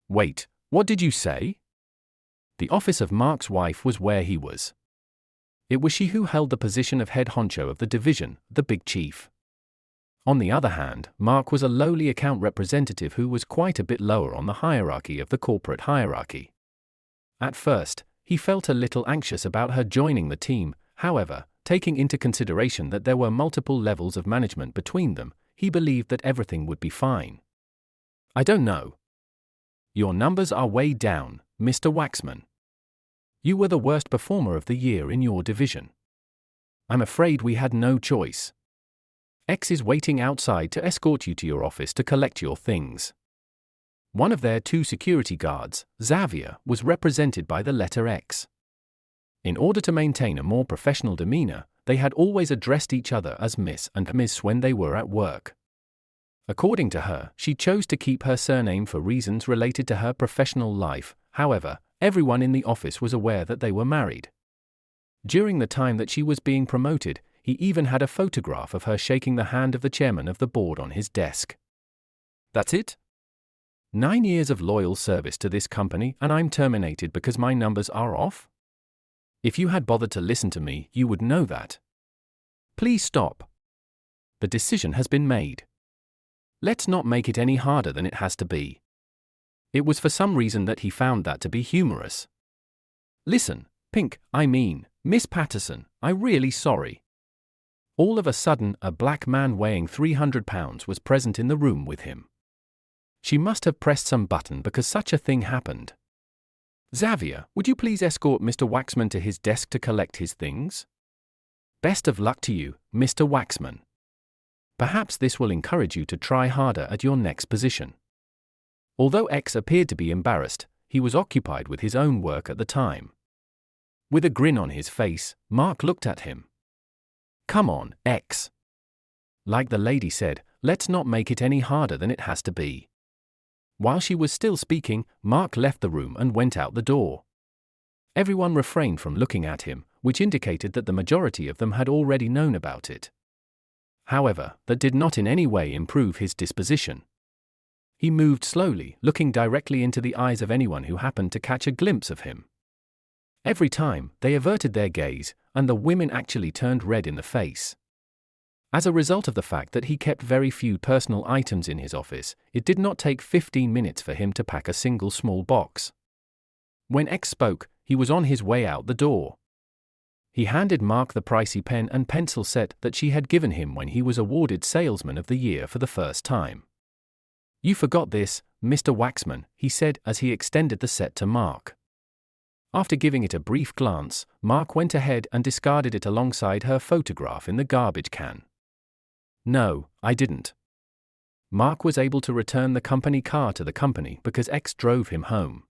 Wait, what did you say? The office of Mark's wife was where he was. It was she who held the position of head honcho of the division, the big chief. On the other hand, Mark was a lowly account representative who was quite a bit lower on the hierarchy of the corporate hierarchy. At first, he felt a little anxious about her joining the team. However, taking into consideration that there were multiple levels of management between them, he believed that everything would be fine. I don't know. Your numbers are way down, Mr. Waxman. You were the worst performer of the year in your division. I'm afraid we had no choice. X is waiting outside to escort you to your office to collect your things. One of their 2 security guards, Xavier, was represented by the letter X. In order to maintain a more professional demeanor, they had always addressed each other as Miss and Miss when they were at work. According to her, she chose to keep her surname for reasons related to her professional life. However, everyone in the office was aware that they were married. During the time that she was being promoted, he even had a photograph of her shaking the hand of the chairman of the board on his desk. That's it? 9 years of loyal service to this company and I'm terminated because my numbers are off? If you had bothered to listen to me, you would know that. Please stop. The decision has been made. Let's not make it any harder than it has to be. It was for some reason that he found that to be humorous. Listen, Miss Patterson, I'm really sorry. All of a sudden, a black man weighing 300 pounds was present in the room with him. She must have pressed some button because such a thing happened. Xavier, would you please escort Mr. Waxman to his desk to collect his things? Best of luck to you, Mr. Waxman. Perhaps this will encourage you to try harder at your next position. Although X appeared to be embarrassed, he was occupied with his own work at the time. With a grin on his face, Mark looked at him. Come on, X. Like the lady said, let's not make it any harder than it has to be. While she was still speaking, Mark left the room and went out the door. Everyone refrained from looking at him, which indicated that the majority of them had already known about it. However, that did not in any way improve his disposition. He moved slowly, looking directly into the eyes of anyone who happened to catch a glimpse of him. Every time, they averted their gaze, and the women actually turned red in the face. As a result of the fact that he kept very few personal items in his office, it did not take 15 minutes for him to pack a single small box. When X spoke, he was on his way out the door. He handed Mark the pricey pen and pencil set that she had given him when he was awarded Salesman of the Year for the first time. You forgot this, Mr. Waxman, he said as he extended the set to Mark. After giving it a brief glance, Mark went ahead and discarded it alongside her photograph in the garbage can. No, I didn't. Mark was able to return the company car to the company because X drove him home.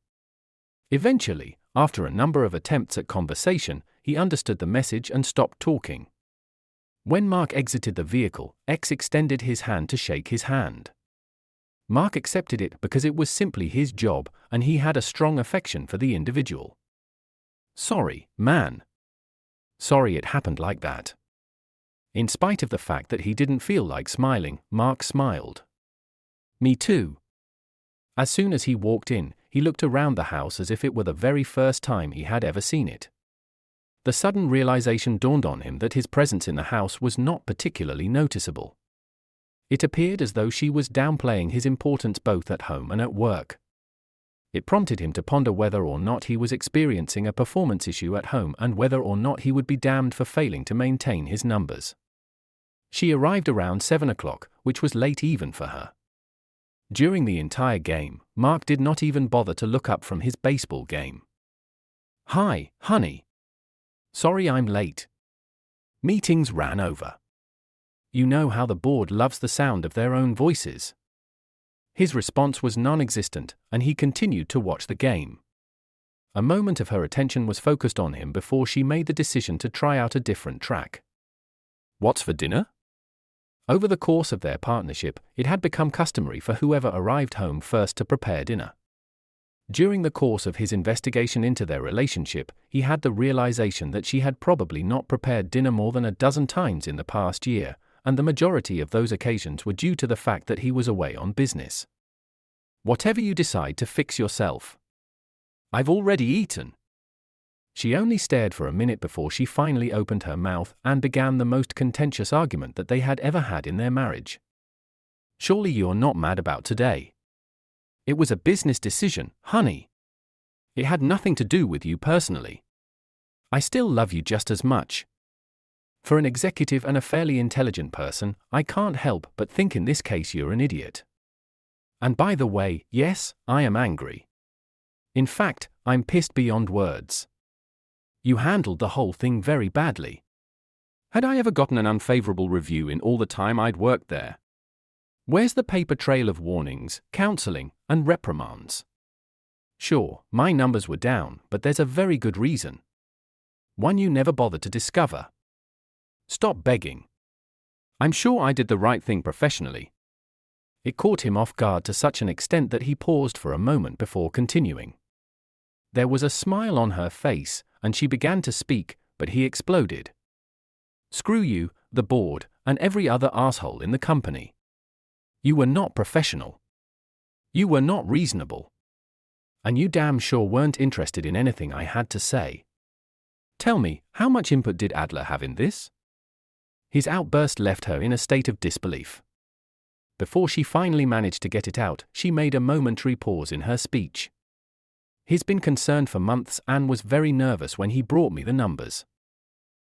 Eventually, after a number of attempts at conversation, he understood the message and stopped talking. When Mark exited the vehicle, X extended his hand to shake his hand. Mark accepted it because it was simply his job, and he had a strong affection for the individual. Sorry, man. Sorry it happened like that. In spite of the fact that he didn't feel like smiling, Mark smiled. Me too. As soon as he walked in, he looked around the house as if it were the very first time he had ever seen it. The sudden realization dawned on him that his presence in the house was not particularly noticeable. It appeared as though she was downplaying his importance both at home and at work. It prompted him to ponder whether or not he was experiencing a performance issue at home and whether or not he would be damned for failing to maintain his numbers. She arrived around 7 o'clock, which was late even for her. During the entire game, Mark did not even bother to look up from his baseball game. Hi, honey. Sorry I'm late. Meetings ran over. You know how the board loves the sound of their own voices. His response was non-existent, and he continued to watch the game. A moment of her attention was focused on him before she made the decision to try out a different track. What's for dinner? Over the course of their partnership, it had become customary for whoever arrived home first to prepare dinner. During the course of his investigation into their relationship, he had the realization that she had probably not prepared dinner more than a dozen times in the past year, and the majority of those occasions were due to the fact that he was away on business. Whatever you decide to fix yourself. I've already eaten. She only stared for a minute before she finally opened her mouth and began the most contentious argument that they had ever had in their marriage. Surely you're not mad about today. It was a business decision, honey. It had nothing to do with you personally. I still love you just as much. For an executive and a fairly intelligent person, I can't help but think in this case you're an idiot. And by the way, yes, I am angry. In fact, I'm pissed beyond words. You handled the whole thing very badly. Had I ever gotten an unfavorable review in all the time I'd worked there? Where's the paper trail of warnings, counseling, and reprimands? Sure, my numbers were down, but there's a very good reason. One you never bothered to discover. Stop begging. I'm sure I did the right thing professionally. It caught him off guard to such an extent that he paused for a moment before continuing. There was a smile on her face, and she began to speak, but he exploded. Screw you, the board, and every other asshole in the company. You were not professional. You were not reasonable. And you damn sure weren't interested in anything I had to say. Tell me, how much input did Adler have in this? His outburst left her in a state of disbelief. Before she finally managed to get it out, she made a momentary pause in her speech. He's been concerned for months and was very nervous when he brought me the numbers.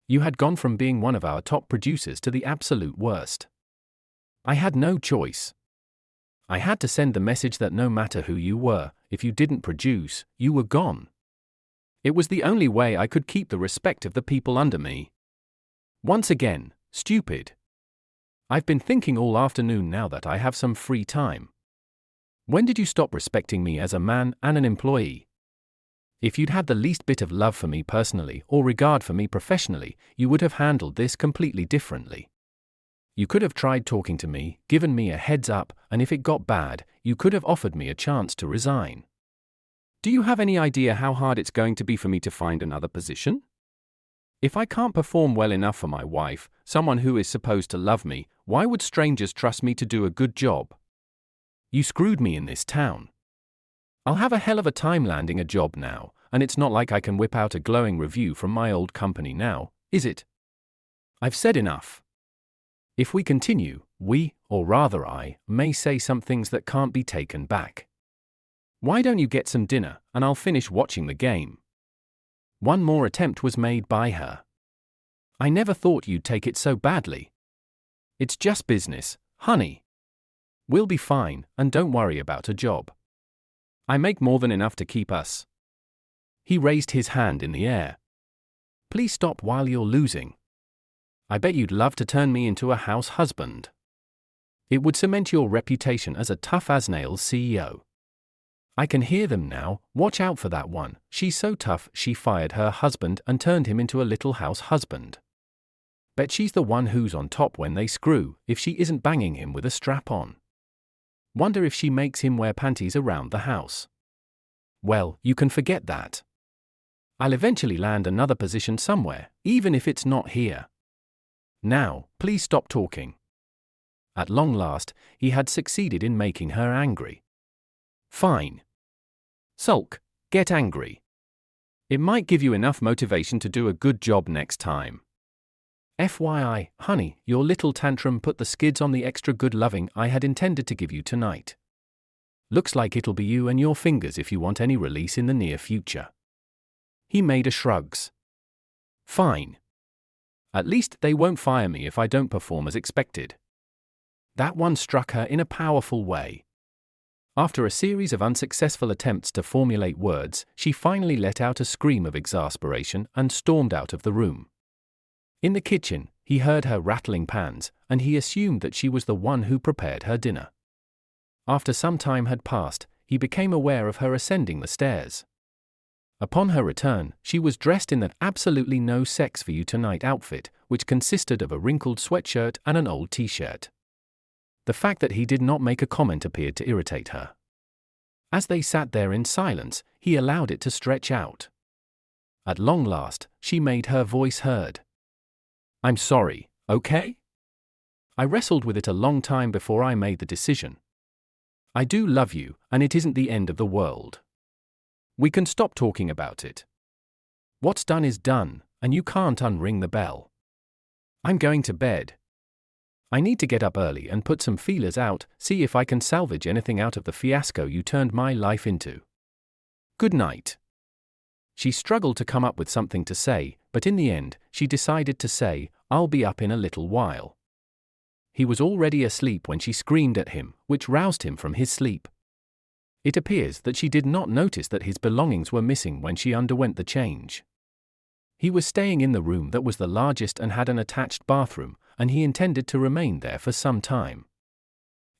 You had gone from being one of our top producers to the absolute worst. I had no choice. I had to send the message that no matter who you were, if you didn't produce, you were gone. It was the only way I could keep the respect of the people under me. Once again, stupid. I've been thinking all afternoon now that I have some free time. When did you stop respecting me as a man and an employee? If you'd had the least bit of love for me personally or regard for me professionally, you would have handled this completely differently. You could have tried talking to me, given me a heads up, and if it got bad, you could have offered me a chance to resign. Do you have any idea how hard it's going to be for me to find another position? If I can't perform well enough for my wife, someone who is supposed to love me, why would strangers trust me to do a good job? You screwed me in this town. I'll have a hell of a time landing a job now, and it's not like I can whip out a glowing review from my old company now, is it? I've said enough. If we continue, we, or rather I, may say some things that can't be taken back. Why don't you get some dinner, and I'll finish watching the game? One more attempt was made by her. I never thought you'd take it so badly. It's just business, honey. We'll be fine, and don't worry about a job. I make more than enough to keep us. He raised his hand in the air. Please stop while you're losing. I bet you'd love to turn me into a house husband. It would cement your reputation as a tough-as-nails CEO. I can hear them now, watch out for that one, she's so tough she fired her husband and turned him into a little house husband. Bet she's the one who's on top when they screw, if she isn't banging him with a strap on. Wonder if she makes him wear panties around the house. Well, you can forget that. I'll eventually land another position somewhere, even if it's not here. Now, please stop talking. At long last, he had succeeded in making her angry. Fine. Sulk, get angry. It might give you enough motivation to do a good job next time. FYI, honey, your little tantrum put the skids on the extra good loving I had intended to give you tonight. Looks like it'll be you and your fingers if you want any release in the near future. He made a shrugs. Fine. At least they won't fire me if I don't perform as expected. That one struck her in a powerful way. After a series of unsuccessful attempts to formulate words, she finally let out a scream of exasperation and stormed out of the room. In the kitchen, he heard her rattling pans, and he assumed that she was the one who prepared her dinner. After some time had passed, he became aware of her ascending the stairs. Upon her return, she was dressed in that absolutely no sex for you tonight outfit, which consisted of a wrinkled sweatshirt and an old t-shirt. The fact that he did not make a comment appeared to irritate her. As they sat there in silence, he allowed it to stretch out. At long last, she made her voice heard. I'm sorry, okay? I wrestled with it a long time before I made the decision. I do love you, and it isn't the end of the world. We can stop talking about it. What's done is done, and you can't unring the bell. I'm going to bed. I need to get up early and put some feelers out, see if I can salvage anything out of the fiasco you turned my life into. Good night. She struggled to come up with something to say, but in the end, she decided to say, I'll be up in a little while. He was already asleep when she screamed at him, which roused him from his sleep. It appears that she did not notice that his belongings were missing when she underwent the change. He was staying in the room that was the largest and had an attached bathroom, and he intended to remain there for some time.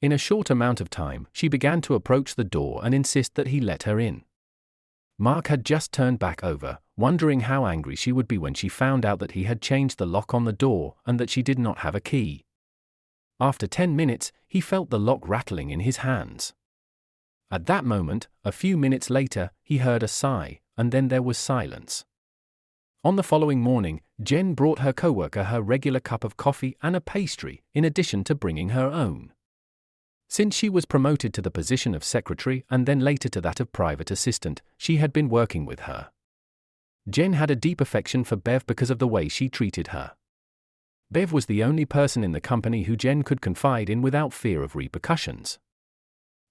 In a short amount of time, she began to approach the door and insist that he let her in. Mark had just turned back over, wondering how angry she would be when she found out that he had changed the lock on the door and that she did not have a key. After 10 minutes, he felt the lock rattling in his hands. At that moment, a few minutes later, he heard a sigh, and then there was silence. On the following morning, Jen brought her coworker her regular cup of coffee and a pastry, in addition to bringing her own. Since she was promoted to the position of secretary and then later to that of private assistant, she had been working with her. Jen had a deep affection for Bev because of the way she treated her. Bev was the only person in the company who Jen could confide in without fear of repercussions.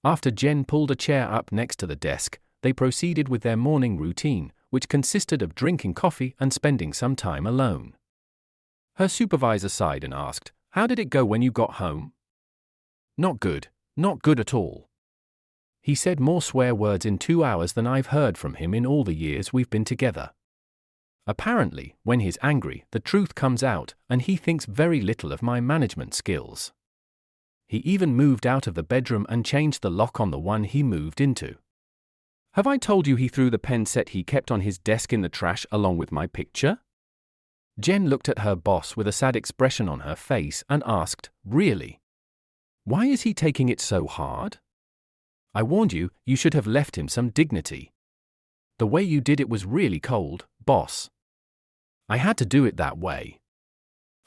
After Jen pulled a chair up next to the desk, they proceeded with their morning routine, which consisted of drinking coffee and spending some time alone. Her supervisor sighed and asked, "How did it go when you got home?" "Not good at all. He said more swear words in 2 hours than I've heard from him in all the years we've been together. Apparently, when he's angry, the truth comes out, and he thinks very little of my management skills. He even moved out of the bedroom and changed the lock on the one he moved into. Have I told you he threw the pen set he kept on his desk in the trash along with my picture?" Jen looked at her boss with a sad expression on her face and asked, "Really? Why is he taking it so hard? I warned you, you should have left him some dignity. The way you did it was really cold, boss." "I had to do it that way.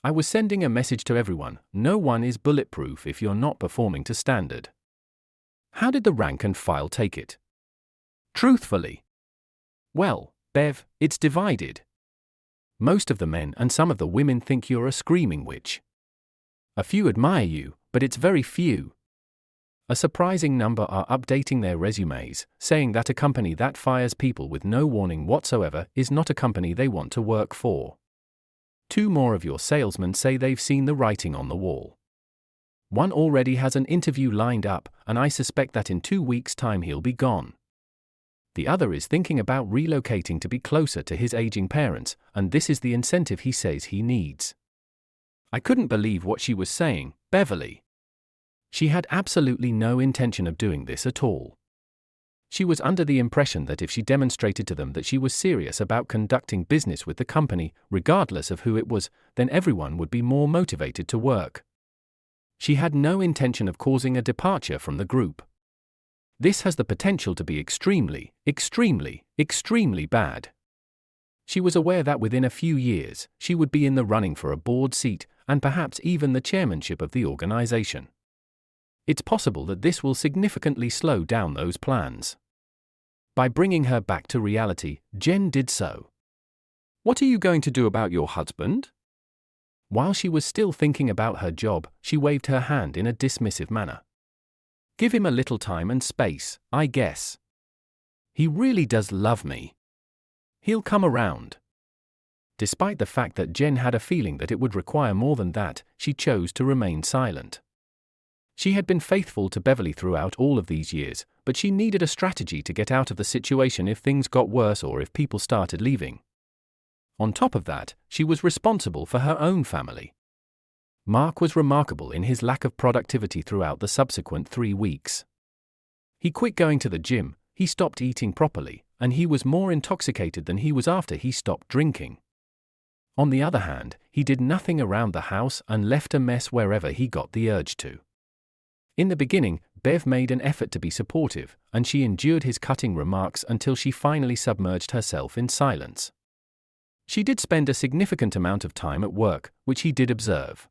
I was sending a message to everyone, no one is bulletproof if you're not performing to standard." "How did the rank and file take it?" "Truthfully? Well, Bev, it's divided. Most of the men and some of the women think you're a screaming witch. A few admire you, but it's very few. A surprising number are updating their resumes, saying that a company that fires people with no warning whatsoever is not a company they want to work for. 2 more of your salesmen say they've seen the writing on the wall. One already has an interview lined up, and I suspect that in 2 weeks' time he'll be gone. The other is thinking about relocating to be closer to his aging parents, and this is the incentive he says he needs." I couldn't believe what she was saying, Beverly. She had absolutely no intention of doing this at all. She was under the impression that if she demonstrated to them that she was serious about conducting business with the company, regardless of who it was, then everyone would be more motivated to work. She had no intention of causing a departure from the group. This has the potential to be extremely, extremely, extremely bad. She was aware that within a few years, she would be in the running for a board seat, and perhaps even the chairmanship of the organization. It's possible that this will significantly slow down those plans. By bringing her back to reality, Jen did so. "What are you going to do about your husband?" While she was still thinking about her job, she waved her hand in a dismissive manner. "Give him a little time and space, I guess. He really does love me. He'll come around." Despite the fact that Jen had a feeling that it would require more than that, she chose to remain silent. She had been faithful to Beverly throughout all of these years, but she needed a strategy to get out of the situation if things got worse or if people started leaving. On top of that, she was responsible for her own family. Mark was remarkable in his lack of productivity throughout the subsequent 3 weeks. He quit going to the gym, he stopped eating properly, and he was more intoxicated than he was after he stopped drinking. On the other hand, he did nothing around the house and left a mess wherever he got the urge to. In the beginning, Bev made an effort to be supportive, and she endured his cutting remarks until she finally submerged herself in silence. She did spend a significant amount of time at work, which he did observe.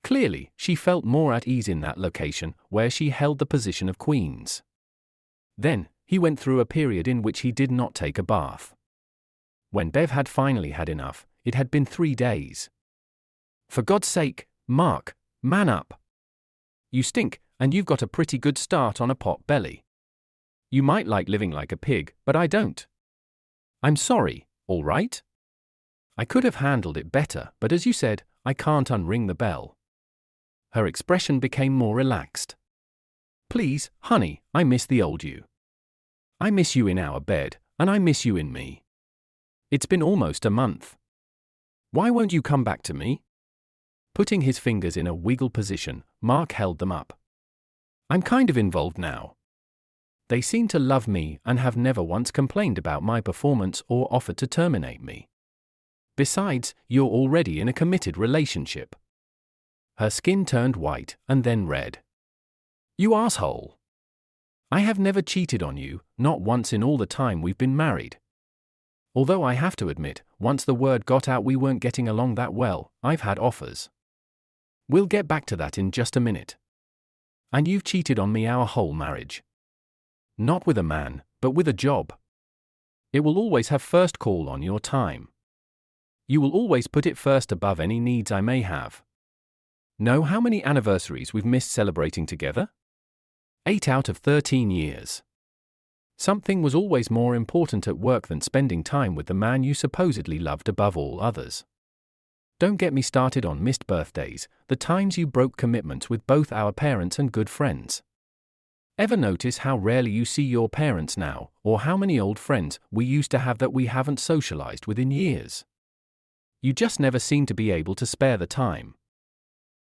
Clearly, she felt more at ease in that location, where she held the position of queens. Then, he went through a period in which he did not take a bath. When Bev had finally had enough, it had been 3 days. "For God's sake, Mark, man up. You stink, and you've got a pretty good start on a pot belly. You might like living like a pig, but I don't. I'm sorry, all right? I could have handled it better, but as you said, I can't unring the bell." Her expression became more relaxed. "Please, honey, I miss the old you. I miss you in our bed, and I miss you in me. It's been almost a month. Why won't you come back to me?" Putting his fingers in a wiggle position, Mark held them up. "I'm kind of involved now. They seem to love me and have never once complained about my performance or offered to terminate me. Besides, you're already in a committed relationship." Her skin turned white and then red. "You asshole. I have never cheated on you, not once in all the time we've been married. Although I have to admit, once the word got out we weren't getting along that well, I've had offers. We'll get back to that in just a minute. And you've cheated on me our whole marriage. Not with a man, but with a job. It will always have first call on your time. You will always put it first above any needs I may have. Know how many anniversaries we've missed celebrating together? 8 out of 13 years. Something was always more important at work than spending time with the man you supposedly loved above all others. Don't get me started on missed birthdays, the times you broke commitments with both our parents and good friends. Ever notice how rarely you see your parents now, or how many old friends we used to have that we haven't socialized with in years? You just never seem to be able to spare the time.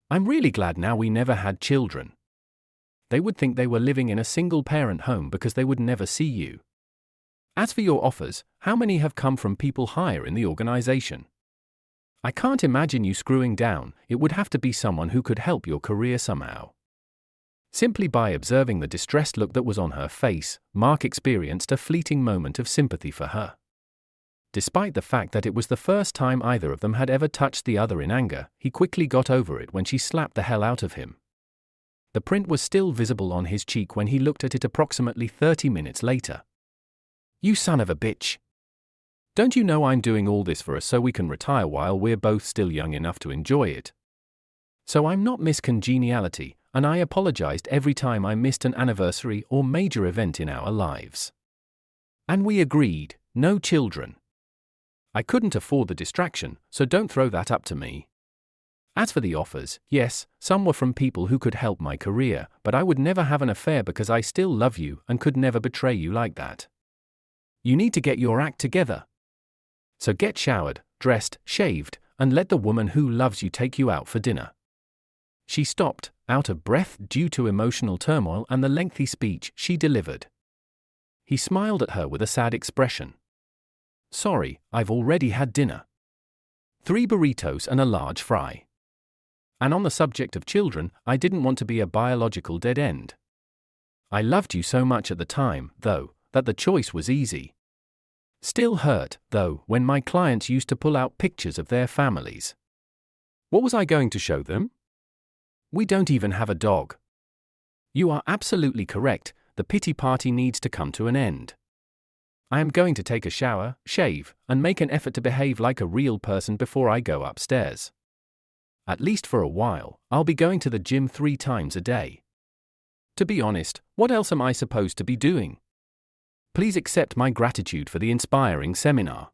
I'm really glad now we never had children. They would think they were living in a single-parent home because they would never see you. As for your offers, how many have come from people higher in the organization? I can't imagine you screwing down. It would have to be someone who could help your career somehow." Simply by observing the distressed look that was on her face, Mark experienced a fleeting moment of sympathy for her. Despite the fact that it was the first time either of them had ever touched the other in anger, he quickly got over it when she slapped the hell out of him. The print was still visible on his cheek when he looked at it approximately 30 minutes later. "You son of a bitch. Don't you know I'm doing all this for us so we can retire while we're both still young enough to enjoy it? So I'm not Miss Congeniality, and I apologized every time I missed an anniversary or major event in our lives. And we agreed, no children. I couldn't afford the distraction, so don't throw that up to me. As for the offers, yes, some were from people who could help my career, but I would never have an affair because I still love you and could never betray you like that. You need to get your act together. So get showered, dressed, shaved, and let the woman who loves you take you out for dinner." She stopped, out of breath due to emotional turmoil and the lengthy speech she delivered. He smiled at her with a sad expression. "Sorry, I've already had dinner. 3 burritos and a large fry. And on the subject of children, I didn't want to be a biological dead end. I loved you so much at the time, though, that the choice was easy. Still hurt, though, when my clients used to pull out pictures of their families. What was I going to show them? We don't even have a dog. You are absolutely correct, the pity party needs to come to an end. I am going to take a shower, shave, and make an effort to behave like a real person before I go upstairs. At least for a while, I'll be going to the gym 3 times a day. To be honest, what else am I supposed to be doing? Please accept my gratitude for the inspiring seminar."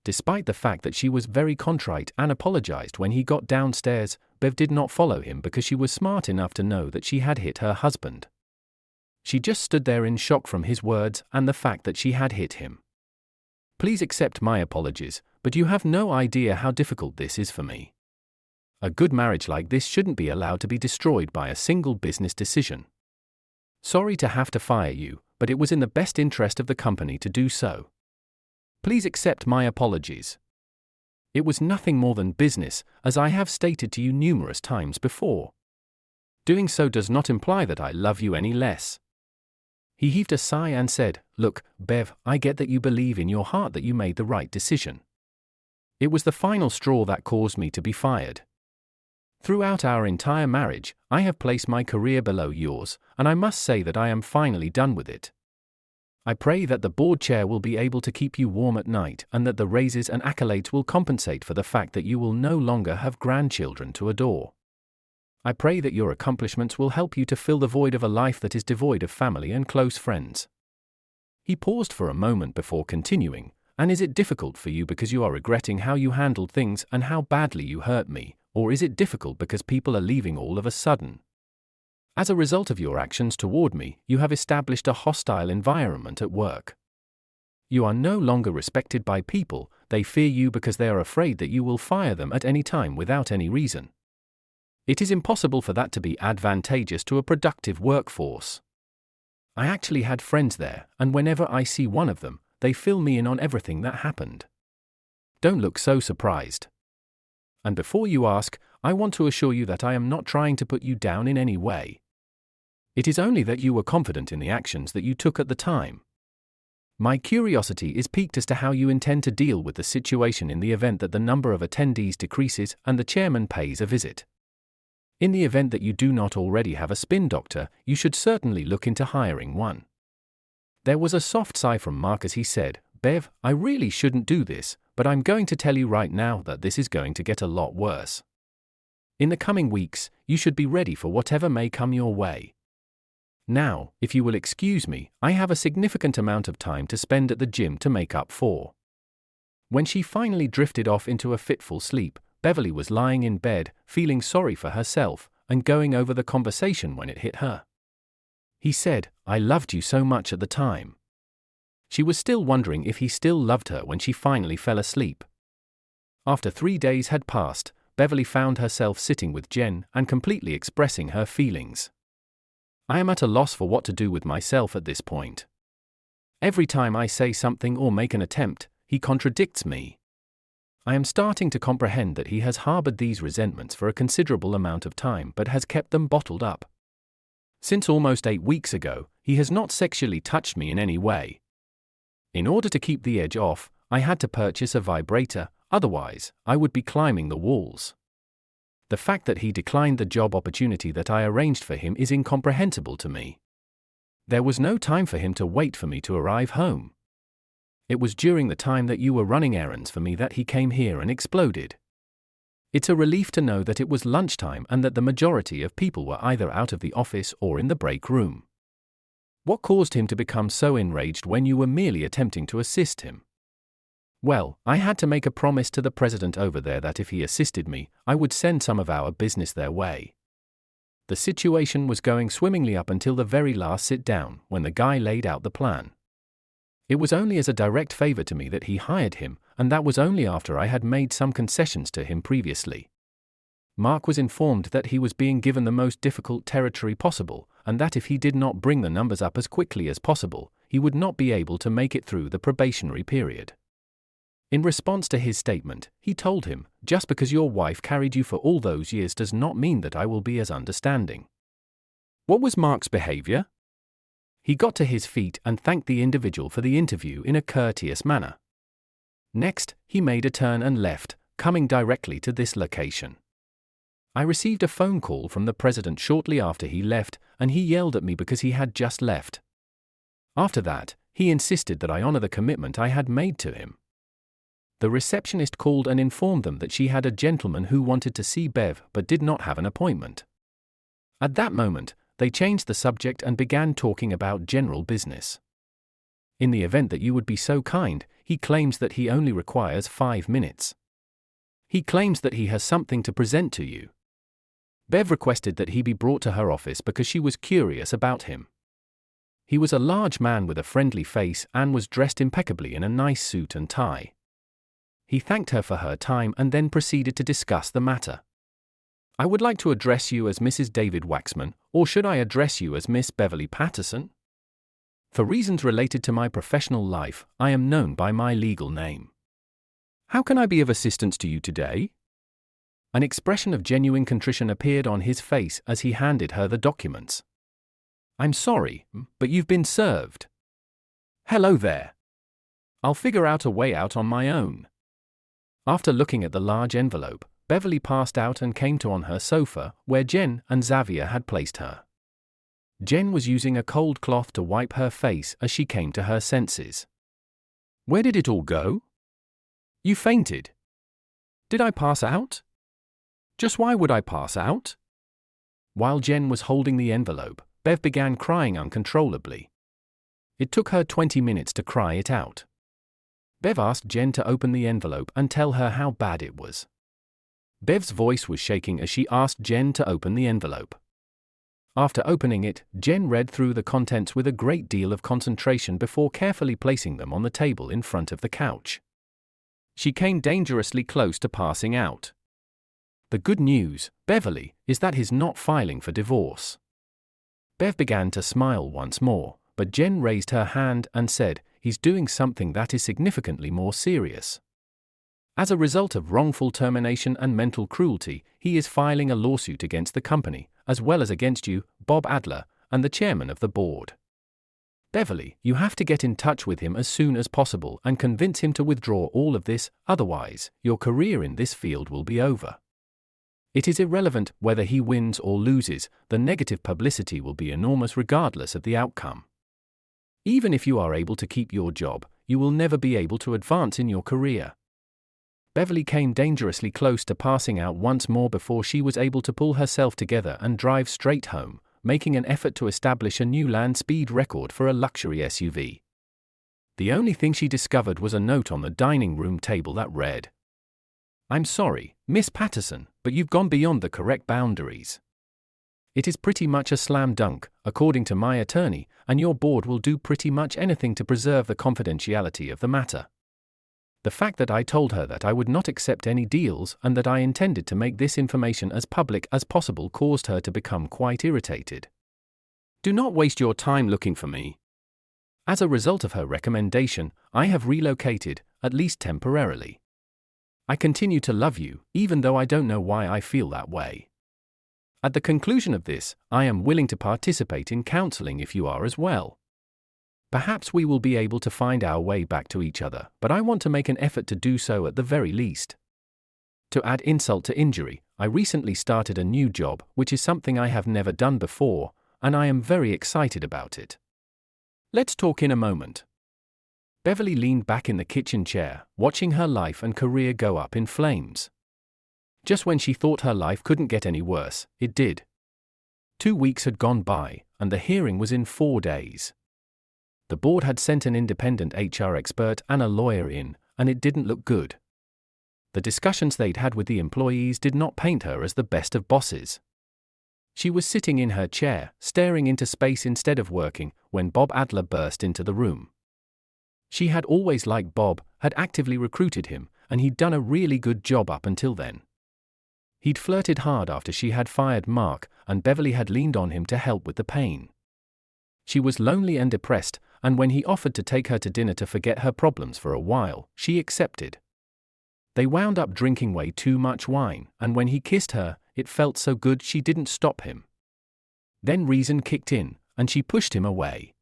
Despite the fact that she was very contrite and apologized when he got downstairs, Bev did not follow him because she was smart enough to know that she had hit her husband. She just stood there in shock from his words and the fact that she had hit him. "Please accept my apologies, but you have no idea how difficult this is for me. A good marriage like this shouldn't be allowed to be destroyed by a single business decision. Sorry to have to fire you, but it was in the best interest of the company to do so. Please accept my apologies. It was nothing more than business, as I have stated to you numerous times before. Doing so does not imply that I love you any less." He heaved a sigh and said, "Look, Bev, I get that you believe in your heart that you made the right decision. It was the final straw that caused me to be fired. Throughout our entire marriage, I have placed my career below yours, and I must say that I am finally done with it. I pray that the board chair will be able to keep you warm at night and that the raises and accolades will compensate for the fact that you will no longer have grandchildren to adore. I pray that your accomplishments will help you to fill the void of a life that is devoid of family and close friends. He paused for a moment before continuing, and is it difficult for you because you are regretting how you handled things and how badly you hurt me, or is it difficult because people are leaving all of a sudden? As a result of your actions toward me, you have established a hostile environment at work. You are no longer respected by people, they fear you because they are afraid that you will fire them at any time without any reason. It is impossible for that to be advantageous to a productive workforce. I actually had friends there, and whenever I see one of them, they fill me in on everything that happened. Don't look so surprised. And before you ask, I want to assure you that I am not trying to put you down in any way. It is only that you were confident in the actions that you took at the time. My curiosity is piqued as to how you intend to deal with the situation in the event that the number of attendees decreases and the chairman pays a visit. In the event that you do not already have a spin doctor, you should certainly look into hiring one. There was a soft sigh from Mark as he said, Bev, I really shouldn't do this, but I'm going to tell you right now that this is going to get a lot worse. In the coming weeks, you should be ready for whatever may come your way. Now, if you will excuse me, I have a significant amount of time to spend at the gym to make up for. When she finally drifted off into a fitful sleep, Beverly was lying in bed, feeling sorry for herself, and going over the conversation when it hit her. He said, I loved you so much at the time. She was still wondering if he still loved her when she finally fell asleep. After 3 days had passed, Beverly found herself sitting with Jen and completely expressing her feelings. I am at a loss for what to do with myself at this point. Every time I say something or make an attempt, he contradicts me. I am starting to comprehend that he has harbored these resentments for a considerable amount of time but has kept them bottled up. Since almost 8 weeks ago, he has not sexually touched me in any way. In order to keep the edge off, I had to purchase a vibrator, otherwise, I would be climbing the walls. The fact that he declined the job opportunity that I arranged for him is incomprehensible to me. There was no time for him to wait for me to arrive home. It was during the time that you were running errands for me that he came here and exploded. It's a relief to know that it was lunchtime and that the majority of people were either out of the office or in the break room. What caused him to become so enraged when you were merely attempting to assist him? Well, I had to make a promise to the president over there that if he assisted me, I would send some of our business their way. The situation was going swimmingly up until the very last sit-down, when the guy laid out the plan. It was only as a direct favor to me that he hired him, and that was only after I had made some concessions to him previously. Mark was informed that he was being given the most difficult territory possible, and that if he did not bring the numbers up as quickly as possible, he would not be able to make it through the probationary period. In response to his statement, he told him, just because your wife carried you for all those years does not mean that I will be as understanding. What was Mark's behavior? He got to his feet and thanked the individual for the interview in a courteous manner. Next, he made a turn and left, coming directly to this location. I received a phone call from the president shortly after he left, and he yelled at me because he had just left. After that, he insisted that I honor the commitment I had made to him. The receptionist called and informed them that she had a gentleman who wanted to see Bev but did not have an appointment. At that moment, they changed the subject and began talking about general business. In the event that you would be so kind, he claims that he only requires 5 minutes. He claims that he has something to present to you. Bev requested that he be brought to her office because she was curious about him. He was a large man with a friendly face and was dressed impeccably in a nice suit and tie. He thanked her for her time and then proceeded to discuss the matter. I would like to address you as Mrs. David Waxman, or should I address you as Miss Beverly Patterson? For reasons related to my professional life, I am known by my legal name. How can I be of assistance to you today? An expression of genuine contrition appeared on his face as he handed her the documents. I'm sorry, but you've been served. Hello there. I'll figure out a way out on my own. After looking at the large envelope, Beverly passed out and came to on her sofa, where Jen and Xavier had placed her. Jen was using a cold cloth to wipe her face as she came to her senses. "Where did it all go? You fainted. Did I pass out? Just why would I pass out?" While Jen was holding the envelope, Bev began crying uncontrollably. It took her 20 minutes to cry it out. Bev asked Jen to open the envelope and tell her how bad it was. Bev's voice was shaking as she asked Jen to open the envelope. After opening it, Jen read through the contents with a great deal of concentration before carefully placing them on the table in front of the couch. She came dangerously close to passing out. The good news, Beverly, is that he's not filing for divorce. Bev began to smile once more, but Jen raised her hand and said, "He's doing something that is significantly more serious. As a result of wrongful termination and mental cruelty, he is filing a lawsuit against the company, as well as against you, Bob Adler, and the chairman of the board. Beverly, you have to get in touch with him as soon as possible and convince him to withdraw all of this, otherwise, your career in this field will be over. It is irrelevant whether he wins or loses, the negative publicity will be enormous regardless of the outcome. Even if you are able to keep your job, you will never be able to advance in your career." Beverly came dangerously close to passing out once more before she was able to pull herself together and drive straight home, making an effort to establish a new land speed record for a luxury SUV. The only thing she discovered was a note on the dining room table that read, "I'm sorry, Miss Patterson, but you've gone beyond the correct boundaries. It is pretty much a slam dunk, according to my attorney, and your board will do pretty much anything to preserve the confidentiality of the matter." The fact that I told her that I would not accept any deals and that I intended to make this information as public as possible caused her to become quite irritated. "Do not waste your time looking for me. As a result of her recommendation, I have relocated, at least temporarily. I continue to love you, even though I don't know why I feel that way. At the conclusion of this, I am willing to participate in counseling if you are as well. Perhaps we will be able to find our way back to each other, but I want to make an effort to do so at the very least. To add insult to injury, I recently started a new job, which is something I have never done before, and I am very excited about it. Let's talk in a moment." Beverly leaned back in the kitchen chair, watching her life and career go up in flames. Just when she thought her life couldn't get any worse, it did. 2 weeks had gone by, and the hearing was in 4 days. The board had sent an independent HR expert and a lawyer in, and it didn't look good. The discussions they'd had with the employees did not paint her as the best of bosses. She was sitting in her chair, staring into space instead of working, when Bob Adler burst into the room. She had always liked Bob, had actively recruited him, and he'd done a really good job up until then. He'd flirted hard after she had fired Mark, and Beverly had leaned on him to help with the pain. She was lonely and depressed, and when he offered to take her to dinner to forget her problems for a while, she accepted. They wound up drinking way too much wine, and when he kissed her, it felt so good she didn't stop him. Then reason kicked in, and she pushed him away.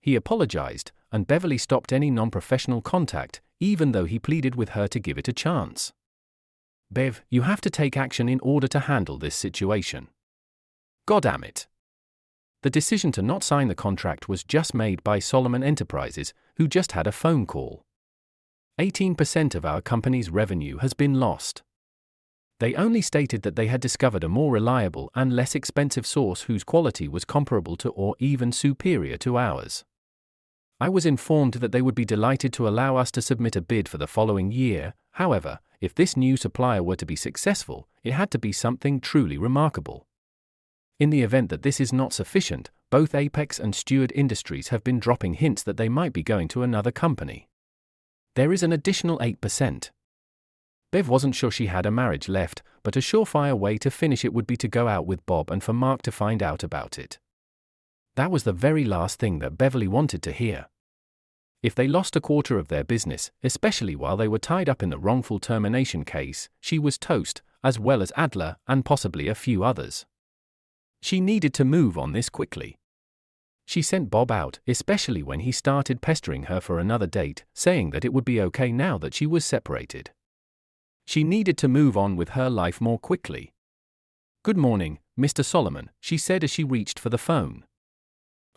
He apologized, and Beverly stopped any non-professional contact, even though he pleaded with her to give it a chance. "Bev, you have to take action in order to handle this situation. Goddamn it." The decision to not sign the contract was just made by Solomon Enterprises, who just had a phone call. 18% of our company's revenue has been lost. They only stated that they had discovered a more reliable and less expensive source whose quality was comparable to or even superior to ours. I was informed that they would be delighted to allow us to submit a bid for the following year. However, if this new supplier were to be successful, it had to be something truly remarkable. In the event that this is not sufficient, both Apex and Steward Industries have been dropping hints that they might be going to another company. There is an additional 8%. Bev wasn't sure she had a marriage left, but a surefire way to finish it would be to go out with Bob and for Mark to find out about it. That was the very last thing that Beverly wanted to hear. If they lost a quarter of their business, especially while they were tied up in the wrongful termination case, she was toast, as well as Adler and possibly a few others. She needed to move on this quickly. She sent Bob out, especially when he started pestering her for another date, saying that it would be okay now that she was separated. She needed to move on with her life more quickly. "Good morning, Mr. Solomon," she said as she reached for the phone.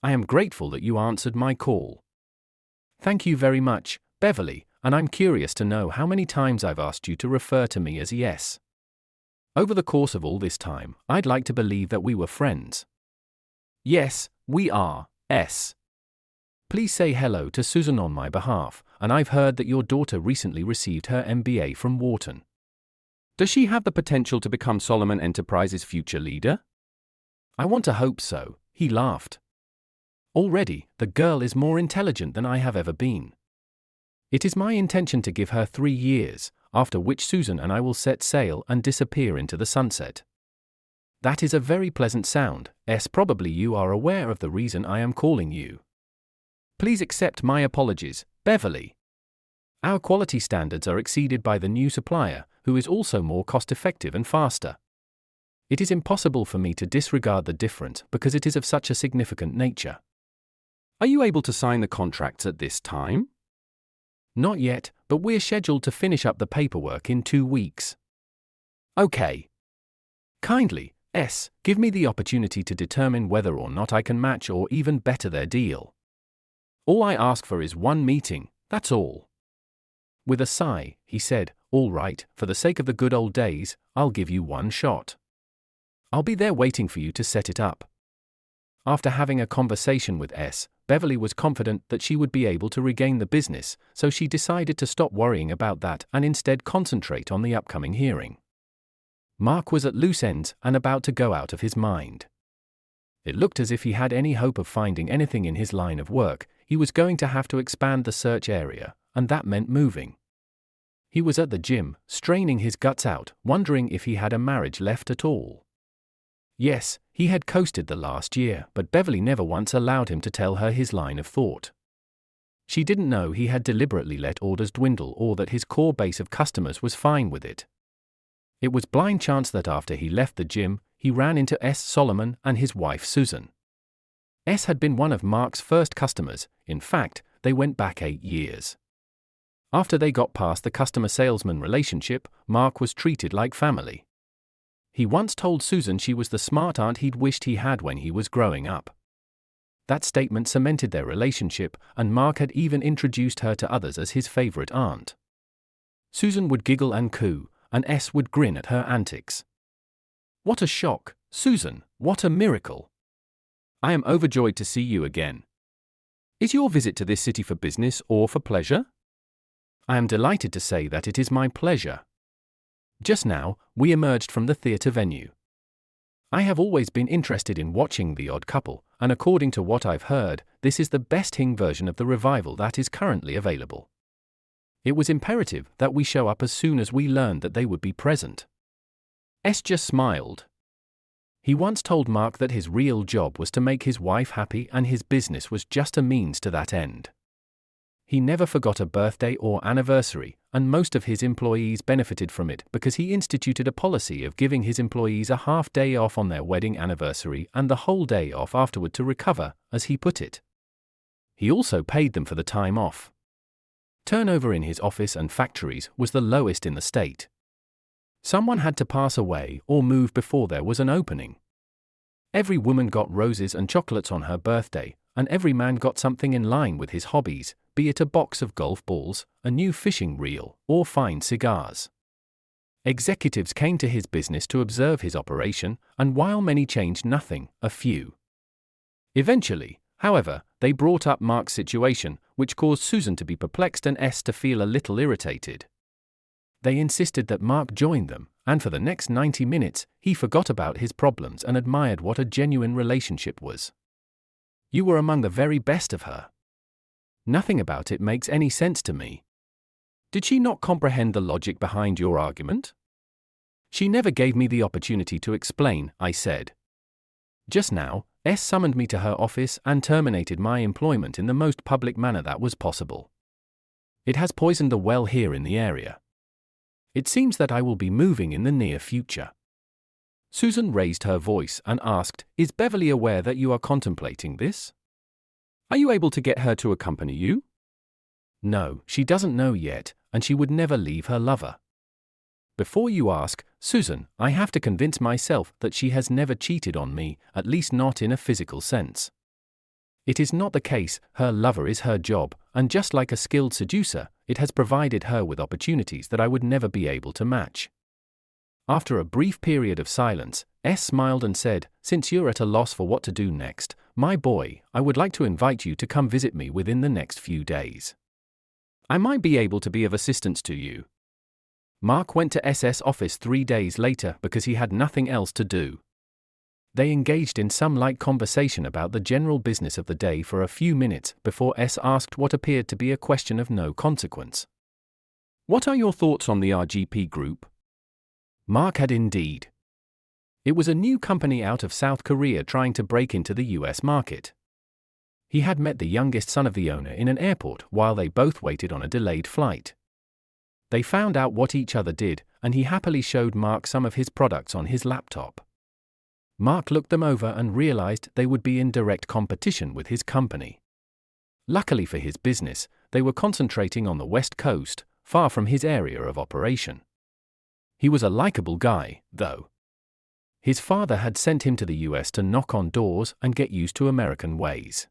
"I am grateful that you answered my call." "Thank you very much, Beverly, and I'm curious to know how many times I've asked you to refer to me as yes. Over the course of all this time, I'd like to believe that we were friends." "Yes, we are, S. Please say hello to Susan on my behalf, and I've heard that your daughter recently received her MBA from Wharton. Does she have the potential to become Solomon Enterprises' future leader?" "I want to hope so," he laughed. "Already, the girl is more intelligent than I have ever been. It is my intention to give her 3 years, after which Susan and I will set sail and disappear into the sunset." "That is a very pleasant sound, S. Probably you are aware of the reason I am calling you." "Please accept my apologies, Beverly. Our quality standards are exceeded by the new supplier, who is also more cost-effective and faster. It is impossible for me to disregard the difference because it is of such a significant nature." "Are you able to sign the contracts at this time?" "Not yet, but we're scheduled to finish up the paperwork in 2 weeks." "Okay. Kindly, S. Give me the opportunity to determine whether or not I can match or even better their deal. All I ask for is 1 meeting, that's all." With a sigh, he said, "All right, for the sake of the good old days, I'll give you 1 shot. I'll be there waiting for you to set it up." After having a conversation with S., Beverly was confident that she would be able to regain the business, so she decided to stop worrying about that and instead concentrate on the upcoming hearing. Mark was at loose ends and about to go out of his mind. It looked as if he had any hope of finding anything in his line of work. He was going to have to expand the search area, and that meant moving. He was at the gym, straining his guts out, wondering if he had a marriage left at all. Yes, he had coasted the last year, but Beverly never once allowed him to tell her his line of thought. She didn't know he had deliberately let orders dwindle or that his core base of customers was fine with it. It was blind chance that after he left the gym, he ran into S. Solomon and his wife Susan. S. had been one of Mark's first customers. In fact, they went back 8 years. After they got past the customer-salesman relationship, Mark was treated like family. He once told Susan she was the smart aunt he'd wished he had when he was growing up. That statement cemented their relationship, and Mark had even introduced her to others as his favorite aunt. Susan would giggle and coo, and S. would grin at her antics. "What a shock, Susan, what a miracle. I am overjoyed to see you again. Is your visit to this city for business or for pleasure?" "I am delighted to say that it is my pleasure. Just now, we emerged from the theatre venue. I have always been interested in watching The Odd Couple, and according to what I've heard, this is the best-hing version of the revival that is currently available. It was imperative that we show up as soon as we learned that they would be present." S. just smiled. He once told Mark that his real job was to make his wife happy and his business was just a means to that end. He never forgot a birthday or anniversary, and most of his employees benefited from it because he instituted a policy of giving his employees a half day off on their wedding anniversary and the whole day off afterward to recover, as he put it. He also paid them for the time off. Turnover in his office and factories was the lowest in the state. Someone had to pass away or move before there was an opening. Every woman got roses and chocolates on her birthday, and every man got something in line with his hobbies, be it a box of golf balls, a new fishing reel, or fine cigars. Executives came to his business to observe his operation, and while many changed nothing, a few. Eventually, however, they brought up Mark's situation, which caused Susan to be perplexed and S to feel a little irritated. They insisted that Mark join them, and for the next 90 minutes, he forgot about his problems and admired what a genuine relationship was. "You were among the very best of her. Nothing about it makes any sense to me. Did she not comprehend the logic behind your argument?" "She never gave me the opportunity to explain," I said. "Just now, S summoned me to her office and terminated my employment in the most public manner that was possible. It has poisoned the well here in the area. It seems that I will be moving in the near future." Susan raised her voice and asked, "Is Beverly aware that you are contemplating this? Are you able to get her to accompany you?" "No, she doesn't know yet, and she would never leave her lover." Before you ask, Susan, I have to convince myself that she has never cheated on me, at least not in a physical sense. It is not the case. Her lover is her job, and just like a skilled seducer, it has provided her with opportunities that I would never be able to match. After a brief period of silence, S smiled and said, since you're at a loss for what to do next, my boy, I would like to invite you to come visit me within the next few days. I might be able to be of assistance to you. Mark went to SS office 3 days later because he had nothing else to do. They engaged in some light conversation about the general business of the day for a few minutes before S asked what appeared to be a question of no consequence. What are your thoughts on the RGP Group? Mark had indeed. It was a new company out of South Korea trying to break into the US market. He had met the youngest son of the owner in an airport while they both waited on a delayed flight. They found out what each other did, and he happily showed Mark some of his products on his laptop. Mark looked them over and realized they would be in direct competition with his company. Luckily for his business, they were concentrating on the West Coast, far from his area of operation. He was a likable guy, though. His father had sent him to the US to knock on doors and get used to American ways.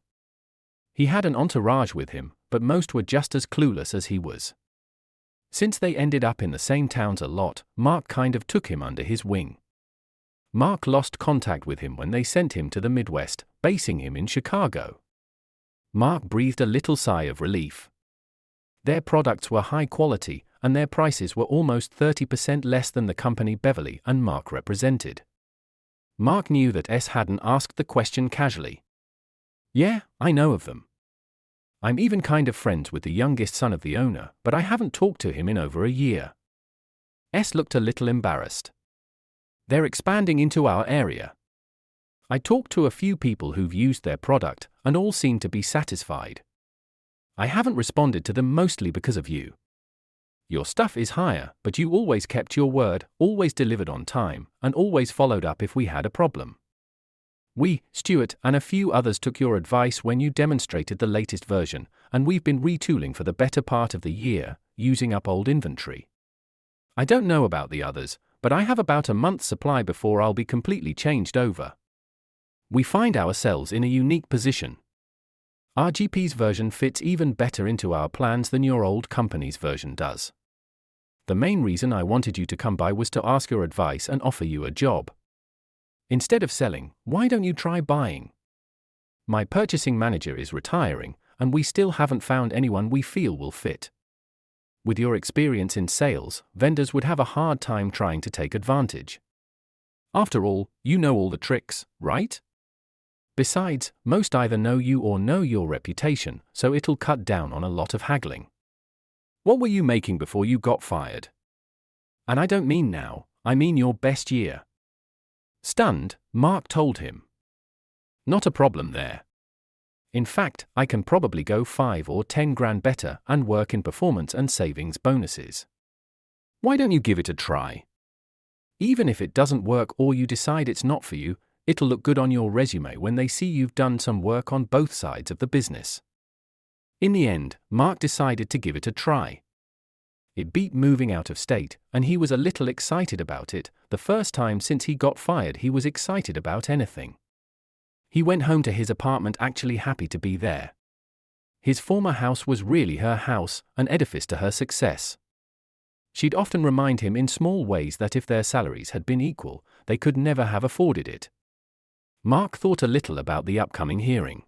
He had an entourage with him, but most were just as clueless as he was. Since they ended up in the same towns a lot, Mark kind of took him under his wing. Mark lost contact with him when they sent him to the Midwest, basing him in Chicago. Mark breathed a little sigh of relief. Their products were high quality, and their prices were almost 30% less than the company Beverly and Mark represented. Mark knew that S hadn't asked the question casually. Yeah, I know of them. I'm even kind of friends with the youngest son of the owner, but I haven't talked to him in over a year. S looked a little embarrassed. They're expanding into our area. I talked to a few people who've used their product, and all seem to be satisfied. I haven't responded to them mostly because of you. Your stuff is higher, but you always kept your word, always delivered on time, and always followed up if we had a problem. We, Stuart, and a few others took your advice when you demonstrated the latest version, and we've been retooling for the better part of the year, using up old inventory. I don't know about the others, but I have about a month's supply before I'll be completely changed over. We find ourselves in a unique position. RGP's version fits even better into our plans than your old company's version does. The main reason I wanted you to come by was to ask your advice and offer you a job. Instead of selling, why don't you try buying? My purchasing manager is retiring, and we still haven't found anyone we feel will fit. With your experience in sales, vendors would have a hard time trying to take advantage. After all, you know all the tricks, right? Besides, most either know you or know your reputation, so it'll cut down on a lot of haggling. What were you making before you got fired? And I don't mean now, I mean your best year. Stunned, Mark told him. Not a problem there. In fact, I can probably go 5 or 10 grand better and work in performance and savings bonuses. Why don't you give it a try? Even if it doesn't work or you decide it's not for you, it'll look good on your resume when they see you've done some work on both sides of the business. In the end, Mark decided to give it a try. It beat moving out of state, and he was a little excited about it. The first time since he got fired he was excited about anything. He went home to his apartment actually happy to be there. His former house was really her house, an edifice to her success. She'd often remind him in small ways that if their salaries had been equal, they could never have afforded it. Mark thought a little about the upcoming hearing.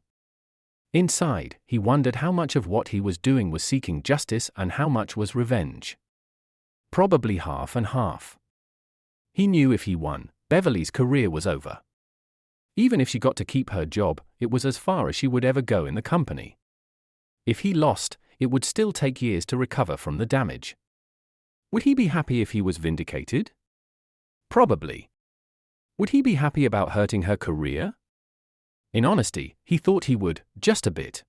Inside, he wondered how much of what he was doing was seeking justice and how much was revenge. Probably half and half. He knew if he won, Beverly's career was over. Even if she got to keep her job, it was as far as she would ever go in the company. If he lost, it would still take years to recover from the damage. Would he be happy if he was vindicated? Probably. Would he be happy about hurting her career? In honesty, he thought he would, just a bit.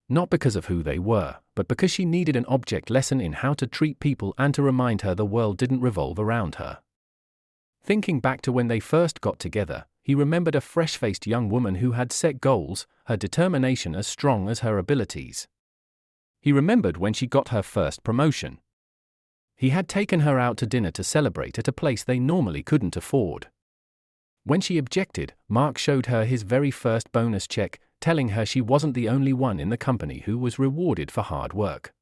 Not because of who they were, but because she needed an object lesson in how to treat people and to remind her the world didn't revolve around her. Thinking back to when they first got together, he remembered a fresh-faced young woman who had set goals, her determination as strong as her abilities. He remembered when she got her first promotion. He had taken her out to dinner to celebrate at a place they normally couldn't afford. When she objected, Mark showed her his very first bonus check, telling her she wasn't the only one in the company who was rewarded for hard work.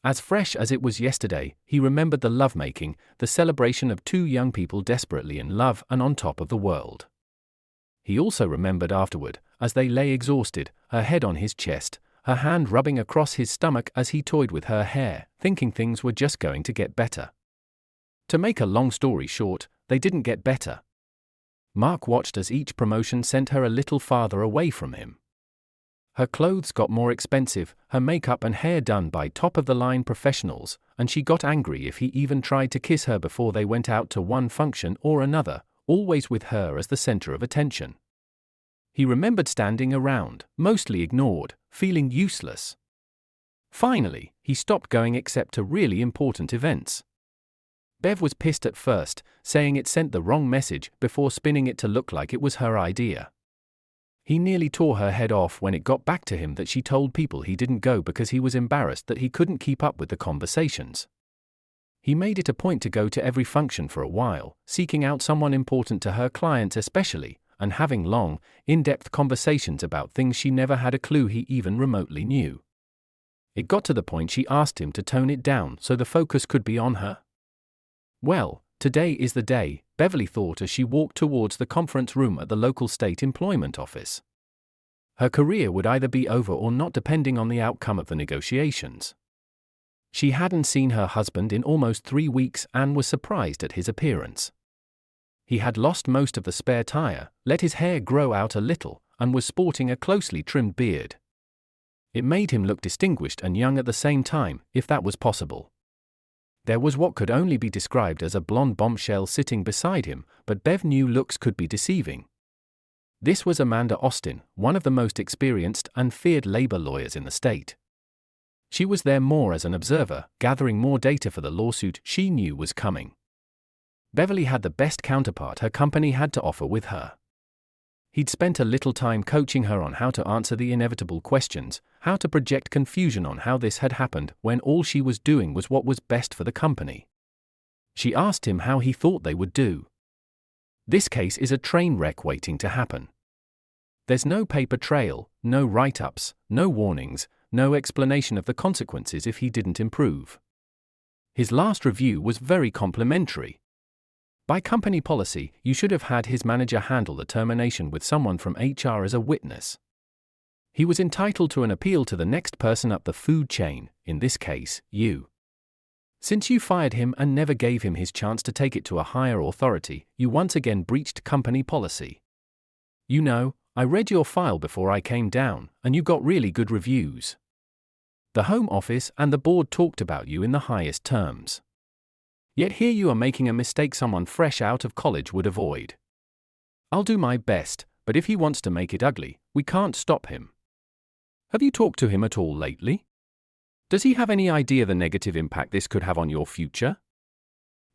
As fresh as it was yesterday, he remembered the lovemaking, the celebration of two young people desperately in love and on top of the world. He also remembered afterward, as they lay exhausted, her head on his chest, her hand rubbing across his stomach as he toyed with her hair, thinking things were just going to get better. To make a long story short, they didn't get better. Mark watched as each promotion sent her a little farther away from him. Her clothes got more expensive, her makeup and hair done by top-of-the-line professionals, and she got angry if he even tried to kiss her before they went out to one function or another, always with her as the center of attention. He remembered standing around, mostly ignored, feeling useless. Finally, he stopped going except to really important events. Bev was pissed at first, saying it sent the wrong message before spinning it to look like it was her idea. He nearly tore her head off when it got back to him that she told people he didn't go because he was embarrassed that he couldn't keep up with the conversations. He made it a point to go to every function for a while, seeking out someone important to her clients especially, and having long, in-depth conversations about things she never had a clue he even remotely knew. It got to the point she asked him to tone it down so the focus could be on her. Well, today is the day, Beverly thought as she walked towards the conference room at the local state employment office. Her career would either be over or not depending on the outcome of the negotiations. She hadn't seen her husband in almost 3 weeks and was surprised at his appearance. He had lost most of the spare tire, let his hair grow out a little, and was sporting a closely trimmed beard. It made him look distinguished and young at the same time, if that was possible. There was what could only be described as a blonde bombshell sitting beside him, but Bev knew looks could be deceiving. This was Amanda Austin, one of the most experienced and feared labor lawyers in the state. She was there more as an observer, gathering more data for the lawsuit she knew was coming. Beverly had the best counterpart her company had to offer with her. He'd spent a little time coaching her on how to answer the inevitable questions, how to project confusion on how this had happened when all she was doing was what was best for the company. She asked him how he thought they would do. This case is a train wreck waiting to happen. There's no paper trail, no write-ups, no warnings, no explanation of the consequences if he didn't improve. His last review was very complimentary. By company policy, you should have had his manager handle the termination with someone from HR as a witness. He was entitled to an appeal to the next person up the food chain, in this case, you. Since you fired him and never gave him his chance to take it to a higher authority, you once again breached company policy. You know, I read your file before I came down, and you got really good reviews. The Home Office and the board talked about you in the highest terms. Yet here you are making a mistake someone fresh out of college would avoid. I'll do my best, but if he wants to make it ugly, we can't stop him. Have you talked to him at all lately? Does he have any idea the negative impact this could have on your future?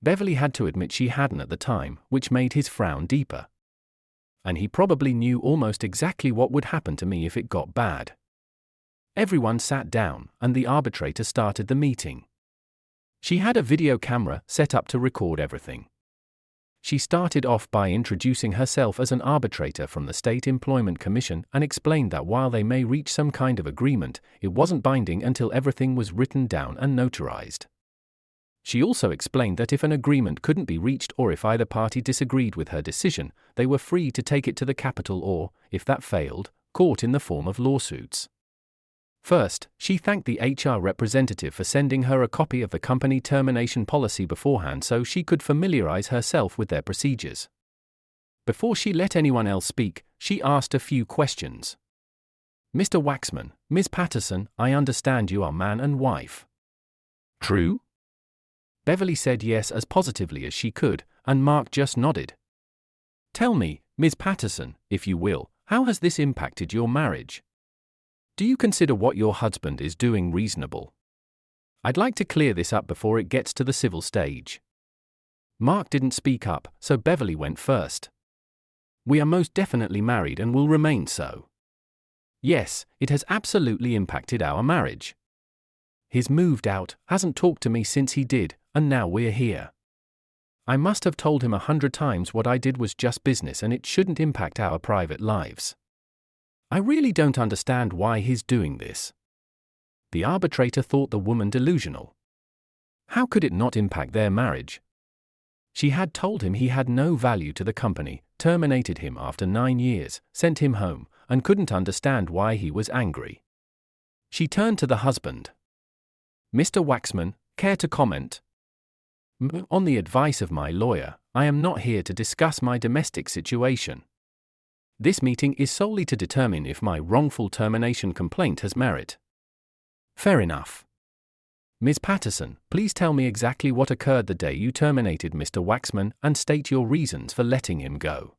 Beverly had to admit she hadn't at the time, which made his frown deeper. And he probably knew almost exactly what would happen to me if it got bad. Everyone sat down, and the arbitrator started the meeting. She had a video camera set up to record everything. She started off by introducing herself as an arbitrator from the State Employment Commission and explained that while they may reach some kind of agreement, it wasn't binding until everything was written down and notarized. She also explained that if an agreement couldn't be reached or if either party disagreed with her decision, they were free to take it to the Capitol or, if that failed, court in the form of lawsuits. First, she thanked the HR representative for sending her a copy of the company termination policy beforehand so she could familiarize herself with their procedures. Before she let anyone else speak, she asked a few questions. Mr. Waxman, Ms. Patterson, I understand you are man and wife. True? Beverly said yes as positively as she could, and Mark just nodded. Tell me, Ms. Patterson, if you will, how has this impacted your marriage? Do you consider what your husband is doing reasonable? I'd like to clear this up before it gets to the civil stage. Mark didn't speak up, so Beverly went first. We are most definitely married and will remain so. Yes, it has absolutely impacted our marriage. He's moved out, hasn't talked to me since he did, and now we're here. I must have told him 100 times what I did was just business and it shouldn't impact our private lives. I really don't understand why he's doing this." The arbitrator thought the woman delusional. How could it not impact their marriage? She had told him he had no value to the company, terminated him after 9 years, sent him home, and couldn't understand why he was angry. She turned to the husband. "Mr. Waxman, care to comment?" "On the advice of my lawyer, I am not here to discuss my domestic situation. This meeting is solely to determine if my wrongful termination complaint has merit." "Fair enough. Ms. Patterson, please tell me exactly what occurred the day you terminated Mr. Waxman and state your reasons for letting him go."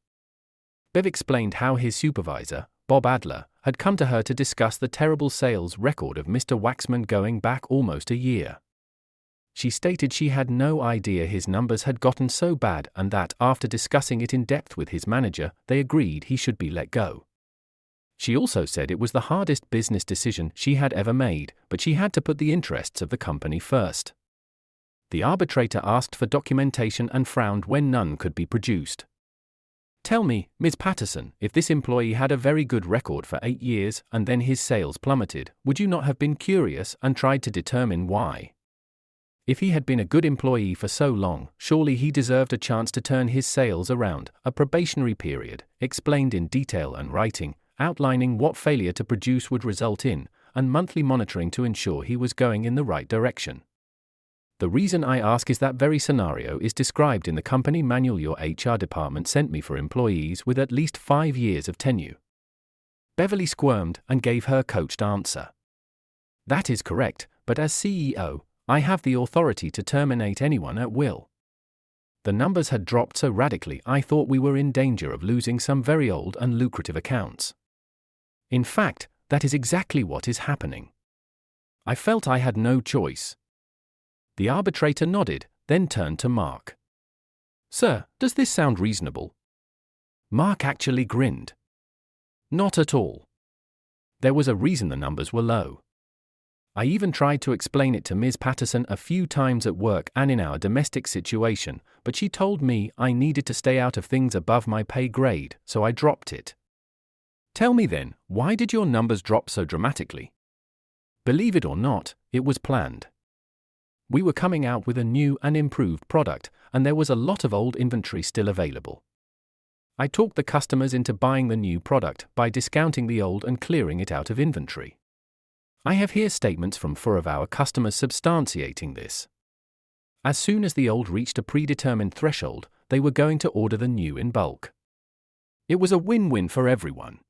Bev explained how his supervisor, Bob Adler, had come to her to discuss the terrible sales record of Mr. Waxman going back almost a year. She stated she had no idea his numbers had gotten so bad and that, after discussing it in depth with his manager, they agreed he should be let go. She also said it was the hardest business decision she had ever made, but she had to put the interests of the company first. The arbitrator asked for documentation and frowned when none could be produced. "Tell me, Ms. Patterson, if this employee had a very good record for 8 years and then his sales plummeted, would you not have been curious and tried to determine why? If he had been a good employee for so long, surely he deserved a chance to turn his sales around." A probationary period, explained in detail and writing, outlining what failure to produce would result in, and monthly monitoring to ensure he was going in the right direction. "The reason I ask is that very scenario is described in the company manual your HR department sent me for employees with at least 5 years of tenure." Beverly squirmed and gave her coached answer. "That is correct, but as CEO, I have the authority to terminate anyone at will. The numbers had dropped so radically I thought we were in danger of losing some very old and lucrative accounts. In fact, that is exactly what is happening. I felt I had no choice." The arbitrator nodded, then turned to Mark. "Sir, does this sound reasonable?" Mark actually grinned. "Not at all. There was a reason the numbers were low. I even tried to explain it to Ms. Patterson a few times at work and in our domestic situation, but she told me I needed to stay out of things above my pay grade, so I dropped it." "Tell me then, why did your numbers drop so dramatically?" "Believe it or not, it was planned. We were coming out with a new and improved product, and there was a lot of old inventory still available. I talked the customers into buying the new product by discounting the old and clearing it out of inventory. I have here statements from 4 of our customers substantiating this. As soon as the old reached a predetermined threshold, they were going to order the new in bulk. It was a win-win for everyone.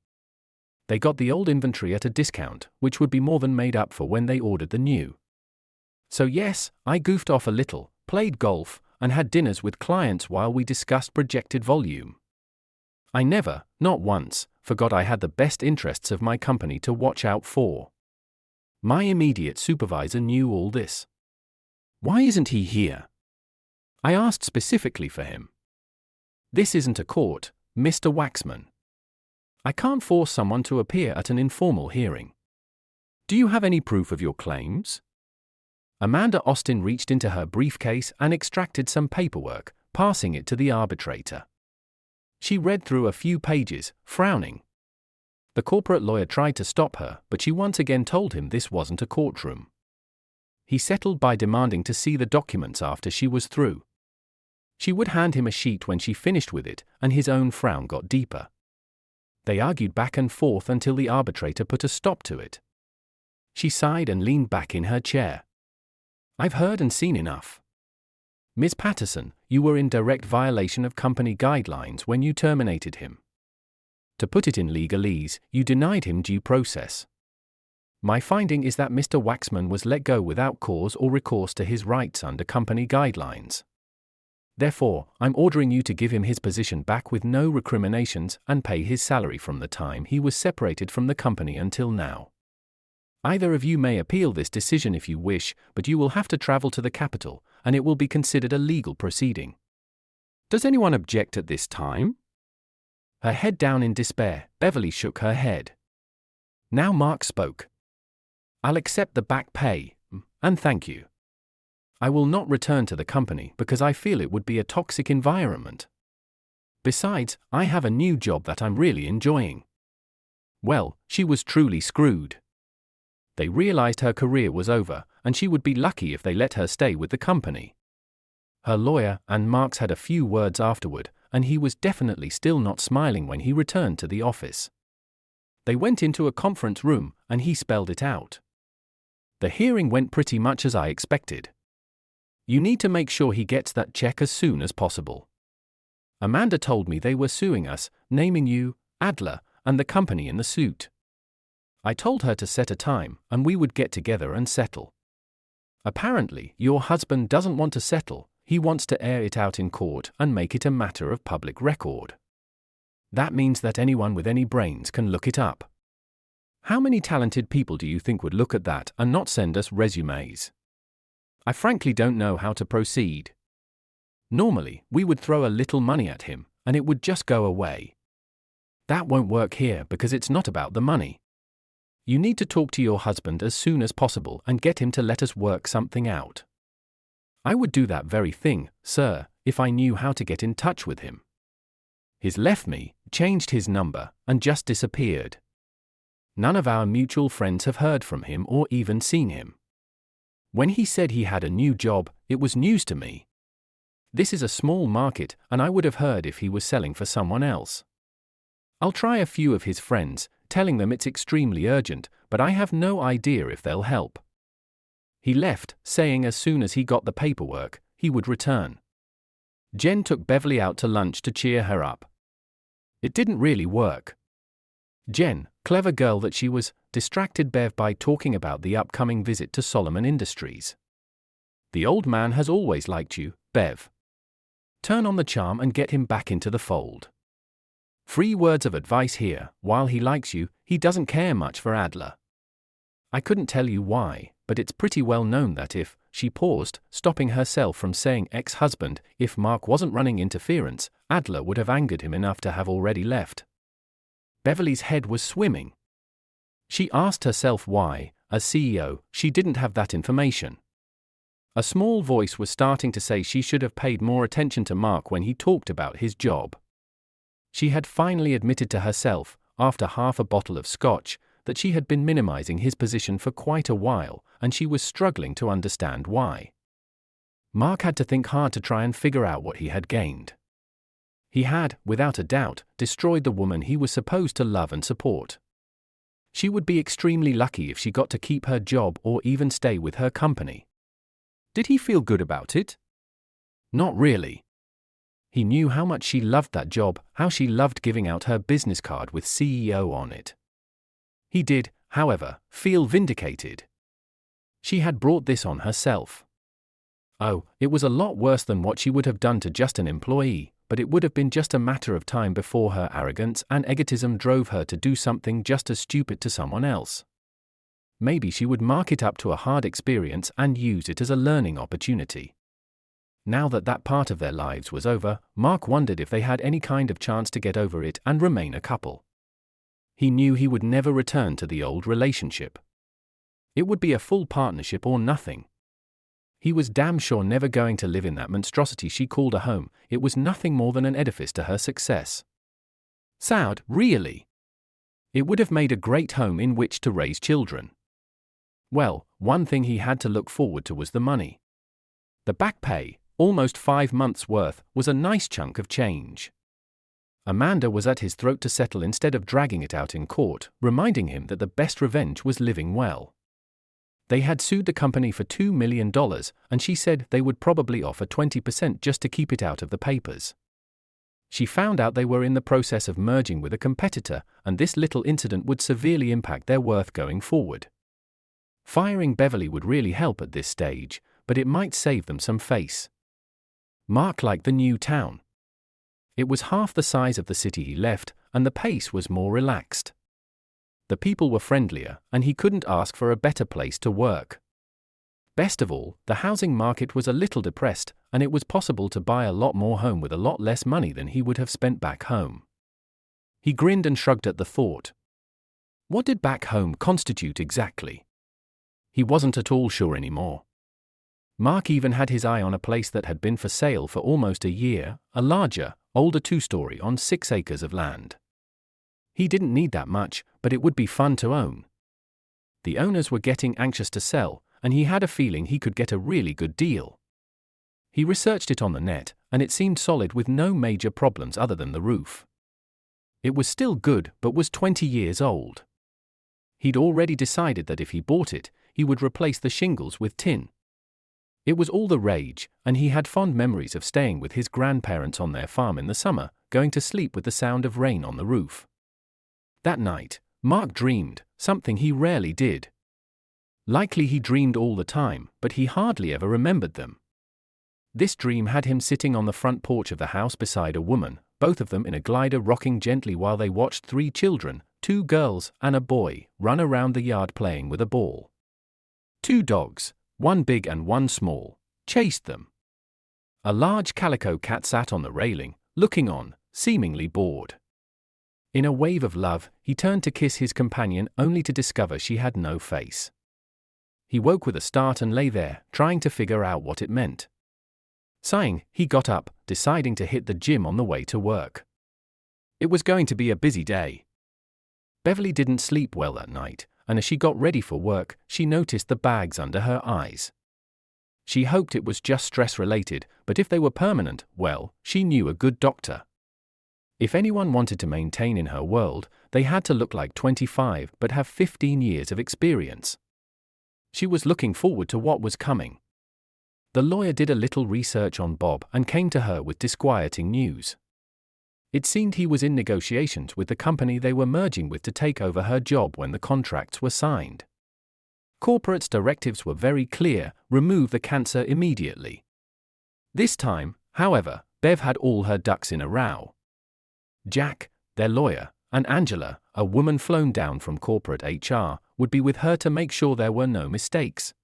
They got the old inventory at a discount, which would be more than made up for when they ordered the new. So yes, I goofed off a little, played golf, and had dinners with clients while we discussed projected volume. I never, not once, forgot I had the best interests of my company to watch out for. My immediate supervisor knew all this. Why isn't he here? I asked specifically for him. This isn't a court, Mr. Waxman. I can't force someone to appear at an informal hearing. Do you have any proof of your claims?" Amanda Austin reached into her briefcase and extracted some paperwork, passing it to the arbitrator. She read through a few pages, frowning. The corporate lawyer tried to stop her, but she once again told him this wasn't a courtroom. He settled by demanding to see the documents after she was through. She would hand him a sheet when she finished with it, and his own frown got deeper. They argued back and forth until the arbitrator put a stop to it. She sighed and leaned back in her chair. "I've heard and seen enough. Ms. Patterson, you were in direct violation of company guidelines when you terminated him. To put it in legalese, you denied him due process. My finding is that Mr. Waxman was let go without cause or recourse to his rights under company guidelines. Therefore, I'm ordering you to give him his position back with no recriminations and pay his salary from the time he was separated from the company until now. Either of you may appeal this decision if you wish, but you will have to travel to the capital, and it will be considered a legal proceeding. Does anyone object at this time?" Her head down in despair, Beverly shook her head. Now Mark spoke. "I'll accept the back pay, and thank you. I will not return to the company because I feel it would be a toxic environment. Besides, I have a new job that I'm really enjoying. Well, she was truly screwed. They realized her career was over, and she would be lucky if they let her stay with the company. Her lawyer and Marks had a few words afterward, and he was definitely still not smiling when he returned to the office. They went into a conference room, and he spelled it out. The hearing went pretty much as I expected. You need to make sure he gets that check as soon as possible. Amanda told me they were suing us, naming you, Adler, and the company in the suit. I told her to set a time, and we would get together and settle. Apparently, your husband doesn't want to settle, he wants to air it out in court and make it a matter of public record. That means that anyone with any brains can look it up. How many talented people do you think would look at that and not send us resumes? I frankly don't know how to proceed. Normally, we would throw a little money at him, and it would just go away. That won't work here because it's not about the money. You need to talk to your husband as soon as possible and get him to let us work something out. I would do that very thing, sir, if I knew how to get in touch with him. He's left me, changed his number, and just disappeared. None of our mutual friends have heard from him or even seen him. When he said he had a new job, it was news to me. This is a small market, and I would have heard if he was selling for someone else. I'll try a few of his friends, telling them it's extremely urgent, but I have no idea if they'll help. He left, saying as soon as he got the paperwork, he would return. Jen took Beverly out to lunch to cheer her up. It didn't really work. Jen, clever girl that she was, distracted Bev by talking about the upcoming visit to Solomon Industries. The old man has always liked you, Bev. Turn on the charm and get him back into the fold. Free words of advice here, while he likes you, he doesn't care much for Adler. I couldn't tell you why, but it's pretty well known that if, she paused, stopping herself from saying ex-husband, if Mark wasn't running interference, Adler would have angered him enough to have already left. Beverly's head was swimming. She asked herself why, as CEO, she didn't have that information. A small voice was starting to say she should have paid more attention to Mark when he talked about his job. She had finally admitted to herself, after half a bottle of scotch, that she had been minimizing his position for quite a while, and she was struggling to understand why. Mark had to think hard to try and figure out what he had gained. He had, without a doubt, destroyed the woman he was supposed to love and support. She would be extremely lucky if she got to keep her job or even stay with her company. Did he feel good about it? Not really. He knew how much she loved that job, how she loved giving out her business card with CEO on it. He did, however, feel vindicated. She had brought this on herself. Oh, it was a lot worse than what she would have done to just an employee, but it would have been just a matter of time before her arrogance and egotism drove her to do something just as stupid to someone else. Maybe she would mark it up to a hard experience and use it as a learning opportunity. Now that that part of their lives was over, Mark wondered if they had any kind of chance to get over it and remain a couple. He knew he would never return to the old relationship. It would be a full partnership or nothing. He was damn sure never going to live in that monstrosity she called a home. It was nothing more than an edifice to her success. Sad, really. It would have made a great home in which to raise children. Well, one thing he had to look forward to was the money. The back pay, almost 5 months' worth, was a nice chunk of change. Amanda was at his throat to settle instead of dragging it out in court, reminding him that the best revenge was living well. They had sued the company for $2 million, and she said they would probably offer 20% just to keep it out of the papers. She found out they were in the process of merging with a competitor, and this little incident would severely impact their worth going forward. Firing Beverly would really help at this stage, but it might save them some face. Mark liked the new town. It was half the size of the city he left, and the pace was more relaxed. The people were friendlier, and he couldn't ask for a better place to work. Best of all, the housing market was a little depressed, and it was possible to buy a lot more home with a lot less money than he would have spent back home. He grinned and shrugged at the thought. What did back home constitute exactly? He wasn't at all sure anymore. Mark even had his eye on a place that had been for sale for almost a year, a larger, older two-story on 6 acres of land. He didn't need that much, but it would be fun to own. The owners were getting anxious to sell, and he had a feeling he could get a really good deal. He researched it on the net, and it seemed solid with no major problems other than the roof. It was still good, but was 20 years old. He'd already decided that if he bought it, he would replace the shingles with tin. It was all the rage, and he had fond memories of staying with his grandparents on their farm in the summer, going to sleep with the sound of rain on the roof. That night, Mark dreamed, something he rarely did. Likely he dreamed all the time, but he hardly ever remembered them. This dream had him sitting on the front porch of the house beside a woman, both of them in a glider rocking gently while they watched 3 children, 2 girls and a boy, run around the yard playing with a ball. 2 dogs, one big and one small, chased them. A large calico cat sat on the railing, looking on, seemingly bored. In a wave of love, he turned to kiss his companion only to discover she had no face. He woke with a start and lay there, trying to figure out what it meant. Sighing, he got up, deciding to hit the gym on the way to work. It was going to be a busy day. Beverly didn't sleep well that night, and as she got ready for work, she noticed the bags under her eyes. She hoped it was just stress-related, but if they were permanent, well, she knew a good doctor. If anyone wanted to maintain in her world, they had to look like 25 but have 15 years of experience. She was looking forward to what was coming. The lawyer did a little research on Bob and came to her with disquieting news. It seemed he was in negotiations with the company they were merging with to take over her job when the contracts were signed. Corporate's directives were very clear: remove the cancer immediately. This time, however, Bev had all her ducks in a row. Jack, their lawyer, and Angela, a woman flown down from corporate HR, would be with her to make sure there were no mistakes.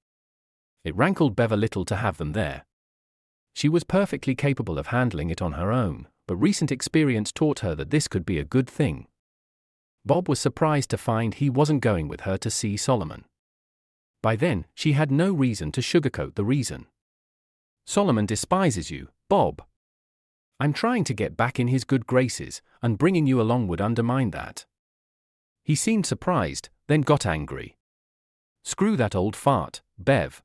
It rankled Bev a little to have them there. She was perfectly capable of handling it on her own, but recent experience taught her that this could be a good thing. Bob was surprised to find he wasn't going with her to see Solomon. By then, she had no reason to sugarcoat the reason. Solomon despises you, Bob. I'm trying to get back in his good graces, and bringing you along would undermine that. He seemed surprised, then got angry. Screw that old fart, Bev.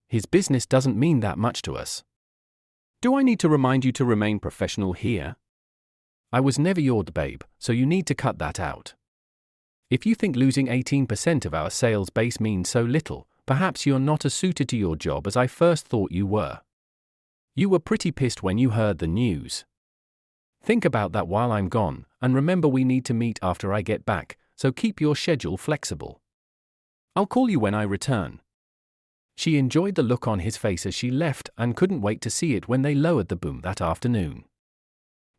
His business doesn't mean that much to us. Do I need to remind you to remain professional here? I was never your babe, so you need to cut that out. If you think losing 18% of our sales base means so little, perhaps you're not as suited to your job as I first thought you were. You were pretty pissed when you heard the news. Think about that while I'm gone, and remember we need to meet after I get back, so keep your schedule flexible. I'll call you when I return. She enjoyed the look on his face as she left and couldn't wait to see it when they lowered the boom that afternoon.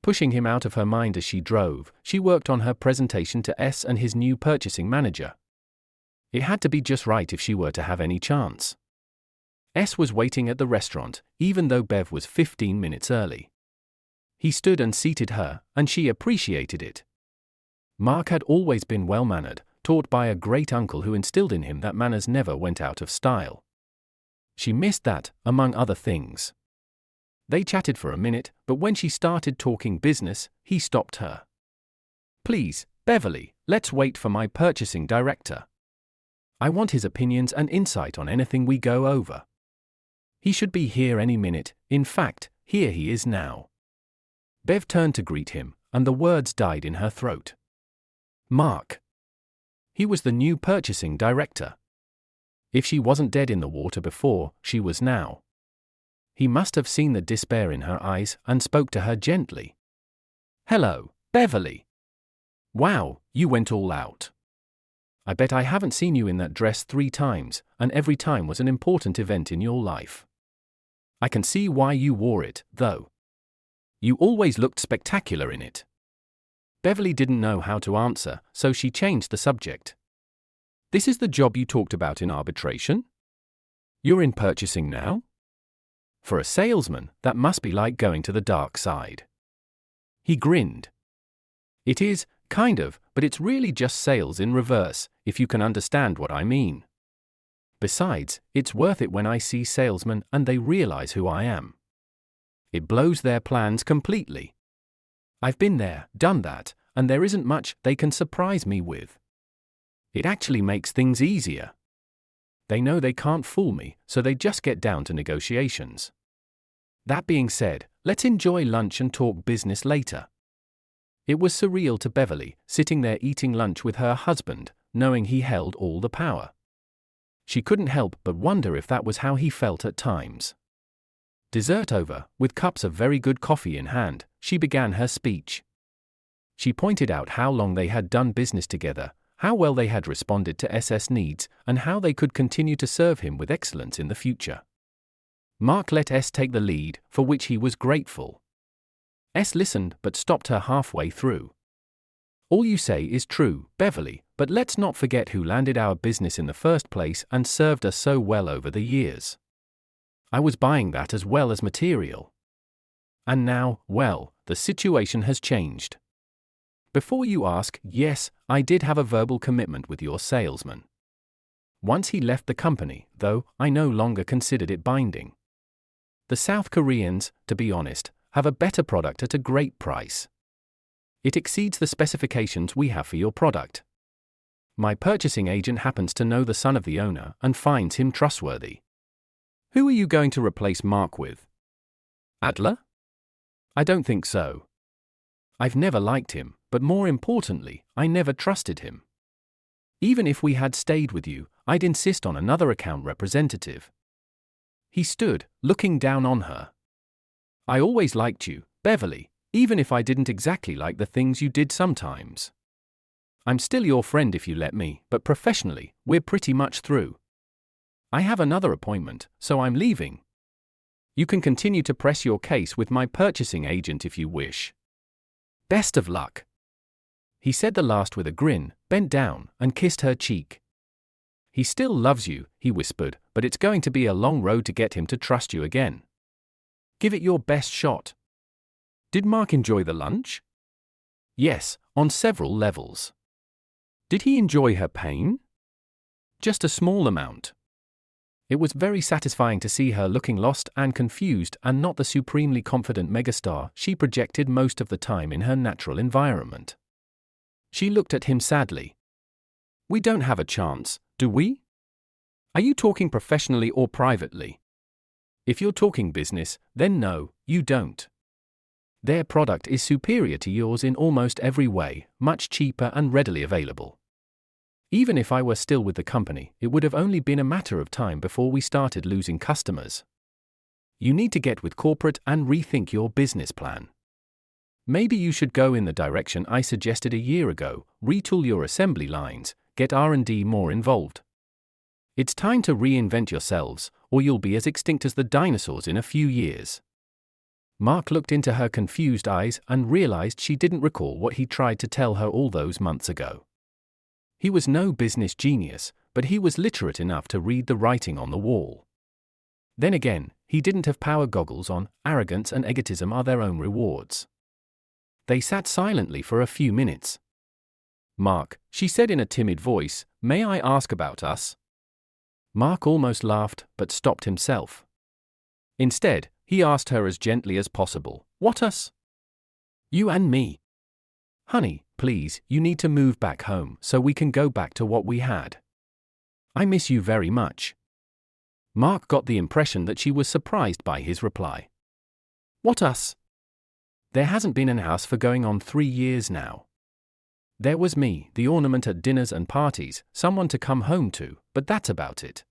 Pushing him out of her mind as she drove, she worked on her presentation to S and his new purchasing manager. It had to be just right if she were to have any chance. S was waiting at the restaurant, even though Bev was 15 minutes early. He stood and seated her, and she appreciated it. Mark had always been well-mannered, taught by a great uncle who instilled in him that manners never went out of style. She missed that, among other things. They chatted for a minute, but when she started talking business, he stopped her. Please, Beverly, let's wait for my purchasing director. I want his opinions and insight on anything we go over. He should be here any minute, in fact, here he is now. Bev turned to greet him, and the words died in her throat. Mark. He was the new purchasing director. If she wasn't dead in the water before, she was now. He must have seen the despair in her eyes and spoke to her gently. Hello, Beverly. Wow, you went all out. I bet I haven't seen you in that dress 3 times, and every time was an important event in your life. I can see why you wore it, though. You always looked spectacular in it. Beverly didn't know how to answer, so she changed the subject. This is the job you talked about in arbitration? You're in purchasing now? For a salesman, that must be like going to the dark side. He grinned. It is, kind of, but it's really just sales in reverse, if you can understand what I mean. Besides, it's worth it when I see salesmen and they realize who I am. It blows their plans completely. I've been there, done that, and there isn't much they can surprise me with. It actually makes things easier. They know they can't fool me, so they just get down to negotiations. That being said, let's enjoy lunch and talk business later. It was surreal to Beverly, sitting there eating lunch with her husband, knowing he held all the power. She couldn't help but wonder if that was how he felt at times. Dessert over, with cups of very good coffee in hand, she began her speech. She pointed out how long they had done business together, how well they had responded to SS needs, and how they could continue to serve him with excellence in the future. Mark let S take the lead, for which he was grateful. S listened but stopped her halfway through. All you say is true, Beverly, but let's not forget who landed our business in the first place and served us so well over the years. I was buying that as well as material. And now, well, the situation has changed. Before you ask, yes, I did have a verbal commitment with your salesman. Once he left the company, though, I no longer considered it binding. The South Koreans, to be honest, have a better product at a great price. It exceeds the specifications we have for your product. My purchasing agent happens to know the son of the owner and finds him trustworthy. Who are you going to replace Mark with? Adler? I don't think so. I've never liked him, but more importantly, I never trusted him. Even if we had stayed with you, I'd insist on another account representative. He stood, looking down on her. I always liked you, Beverly, even if I didn't exactly like the things you did sometimes. I'm still your friend if you let me, but professionally, we're pretty much through. I have another appointment, so I'm leaving. You can continue to press your case with my purchasing agent if you wish. Best of luck. He said the last with a grin, bent down, and kissed her cheek. He still loves you, he whispered, but it's going to be a long road to get him to trust you again. Give it your best shot. Did Mark enjoy the lunch? Yes, on several levels. Did he enjoy her pain? Just a small amount. It was very satisfying to see her looking lost and confused and not the supremely confident megastar she projected most of the time in her natural environment. She looked at him sadly. We don't have a chance, do we? Are you talking professionally or privately? If you're talking business, then no, you don't. Their product is superior to yours in almost every way, much cheaper and readily available. Even if I were still with the company, it would have only been a matter of time before we started losing customers. You need to get with corporate and rethink your business plan. Maybe you should go in the direction I suggested a year ago, retool your assembly lines, get R&D more involved. It's time to reinvent yourselves, or you'll be as extinct as the dinosaurs in a few years. Mark looked into her confused eyes and realized she didn't recall what he tried to tell her all those months ago. He was no business genius, but he was literate enough to read the writing on the wall. Then again, he didn't have power goggles on. Arrogance and egotism are their own rewards. They sat silently for a few minutes. Mark, she said in a timid voice, may I ask about us? Mark almost laughed, but stopped himself. Instead, he asked her as gently as possible, what us? You and me. Honey, please, you need to move back home so we can go back to what we had. I miss you very much. Mark got the impression that she was surprised by his reply. What us? There hasn't been an us for going on 3 years now. There was me, the ornament at dinners and parties, someone to come home to, but that's about it.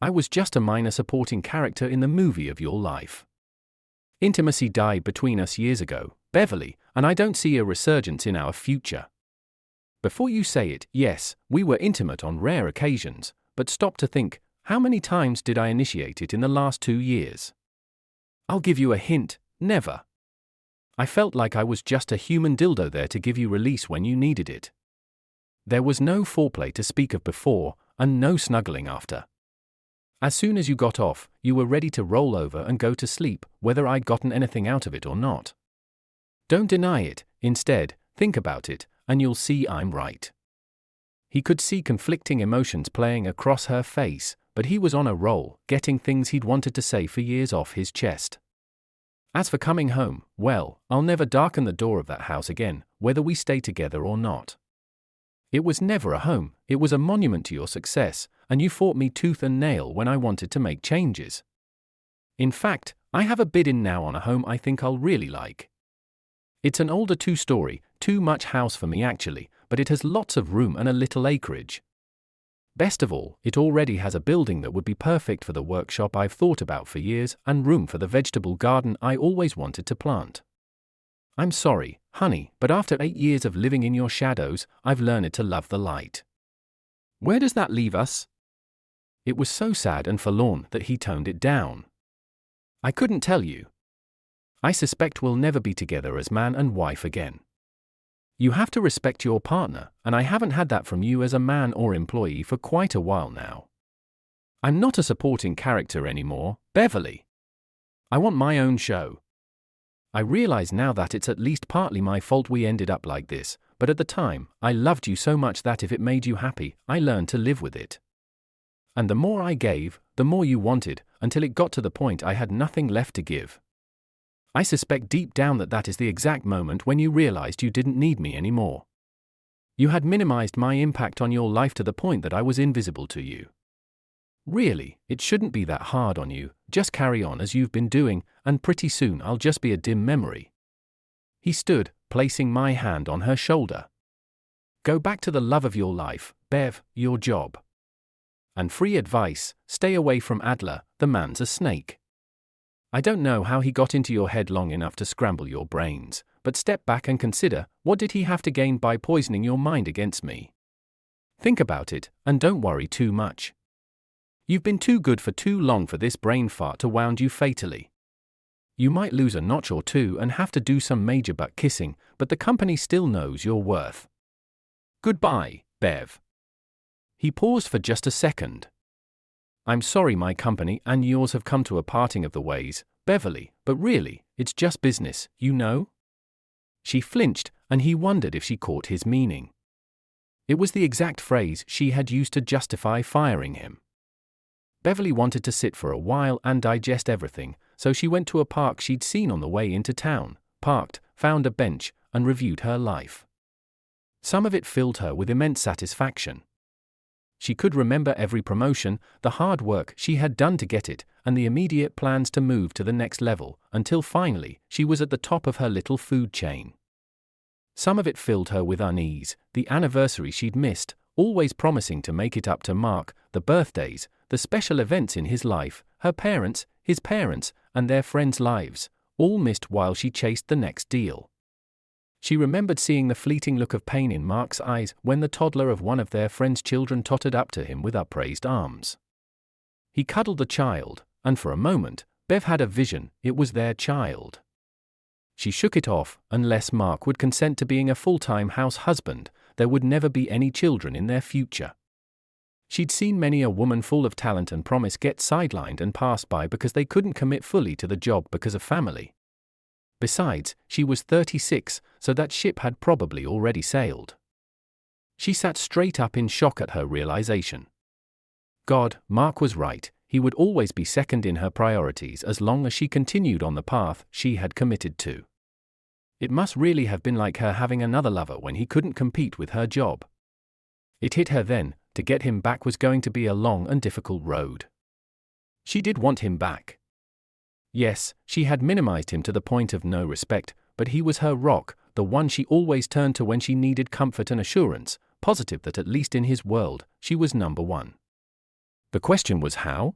I was just a minor supporting character in the movie of your life. Intimacy died between us years ago, Beverly, and I don't see a resurgence in our future. Before you say it, yes, we were intimate on rare occasions, but stop to think, how many times did I initiate it in the last 2 years? I'll give you a hint, never. I felt like I was just a human dildo there to give you release when you needed it. There was no foreplay to speak of before, and no snuggling after. As soon as you got off, you were ready to roll over and go to sleep, whether I'd gotten anything out of it or not. Don't deny it, instead, think about it, and you'll see I'm right. He could see conflicting emotions playing across her face, but he was on a roll, getting things he'd wanted to say for years off his chest. As for coming home, well, I'll never darken the door of that house again, whether we stay together or not. It was never a home, it was a monument to your success, and you fought me tooth and nail when I wanted to make changes. In fact, I have a bid in now on a home I think I'll really like. It's an older 2-story, too much house for me actually, but it has lots of room and a little acreage. Best of all, it already has a building that would be perfect for the workshop I've thought about for years and room for the vegetable garden I always wanted to plant. I'm sorry, honey, but after 8 years of living in your shadows, I've learned to love the light. Where does that leave us? It was so sad and forlorn that he toned it down. I couldn't tell you. I suspect we'll never be together as man and wife again. You have to respect your partner, and I haven't had that from you as a man or employee for quite a while now. I'm not a supporting character anymore, Beverly. I want my own show. I realize now that it's at least partly my fault we ended up like this, but at the time, I loved you so much that if it made you happy, I learned to live with it. And the more I gave, the more you wanted, until it got to the point I had nothing left to give. I suspect deep down that that is the exact moment when you realized you didn't need me anymore. You had minimized my impact on your life to the point that I was invisible to you. Really, it shouldn't be that hard on you, just carry on as you've been doing, and pretty soon I'll just be a dim memory. He stood, placing my hand on her shoulder. Go back to the love of your life, Bev, your job. And free advice, stay away from Adler, the man's a snake. I don't know how he got into your head long enough to scramble your brains, but step back and consider, what did he have to gain by poisoning your mind against me? Think about it, and don't worry too much. You've been too good for too long for this brain fart to wound you fatally. You might lose a notch or two and have to do some major butt kissing, but the company still knows your worth. Goodbye, Bev. He paused for just a second. I'm sorry my company and yours have come to a parting of the ways, Beverly, but really, it's just business, you know? She flinched, and he wondered if she caught his meaning. It was the exact phrase she had used to justify firing him. Beverly wanted to sit for a while and digest everything, so she went to a park she'd seen on the way into town, parked, found a bench, and reviewed her life. Some of it filled her with immense satisfaction. She could remember every promotion, the hard work she had done to get it, and the immediate plans to move to the next level, until finally, she was at the top of her little food chain. Some of it filled her with unease, the anniversary she'd missed, always promising to make it up to Mark, the birthdays, the special events in his life, her parents, his parents, and their friends' lives, all missed while she chased the next deal. She remembered seeing the fleeting look of pain in Mark's eyes when the toddler of one of their friend's children tottered up to him with upraised arms. He cuddled the child, and for a moment, Bev had a vision, it was their child. She shook it off, unless Mark would consent to being a full-time house husband, there would never be any children in their future. She'd seen many a woman full of talent and promise get sidelined and passed by because they couldn't commit fully to the job because of family. Besides, she was 36, so that ship had probably already sailed. She sat straight up in shock at her realization. God, Mark was right, he would always be second in her priorities as long as she continued on the path she had committed to. It must really have been like her having another lover when he couldn't compete with her job. It hit her then, to get him back was going to be a long and difficult road. She did want him back. Yes, she had minimized him to the point of no respect, but he was her rock, the one she always turned to when she needed comfort and assurance, positive that at least in his world, she was number one. The question was how?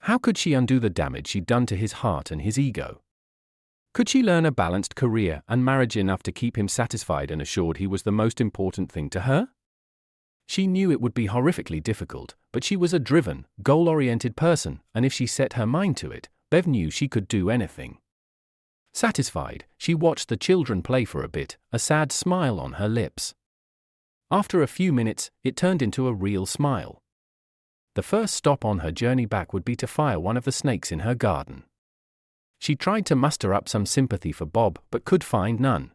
How could she undo the damage she'd done to his heart and his ego? Could she learn a balanced career and marriage enough to keep him satisfied and assured he was the most important thing to her? She knew it would be horrifically difficult, but she was a driven, goal-oriented person, and if she set her mind to it, Bev knew she could do anything. Satisfied, she watched the children play for a bit, a sad smile on her lips. After a few minutes, it turned into a real smile. The first stop on her journey back would be to fire one of the snakes in her garden. She tried to muster up some sympathy for Bob, but could find none.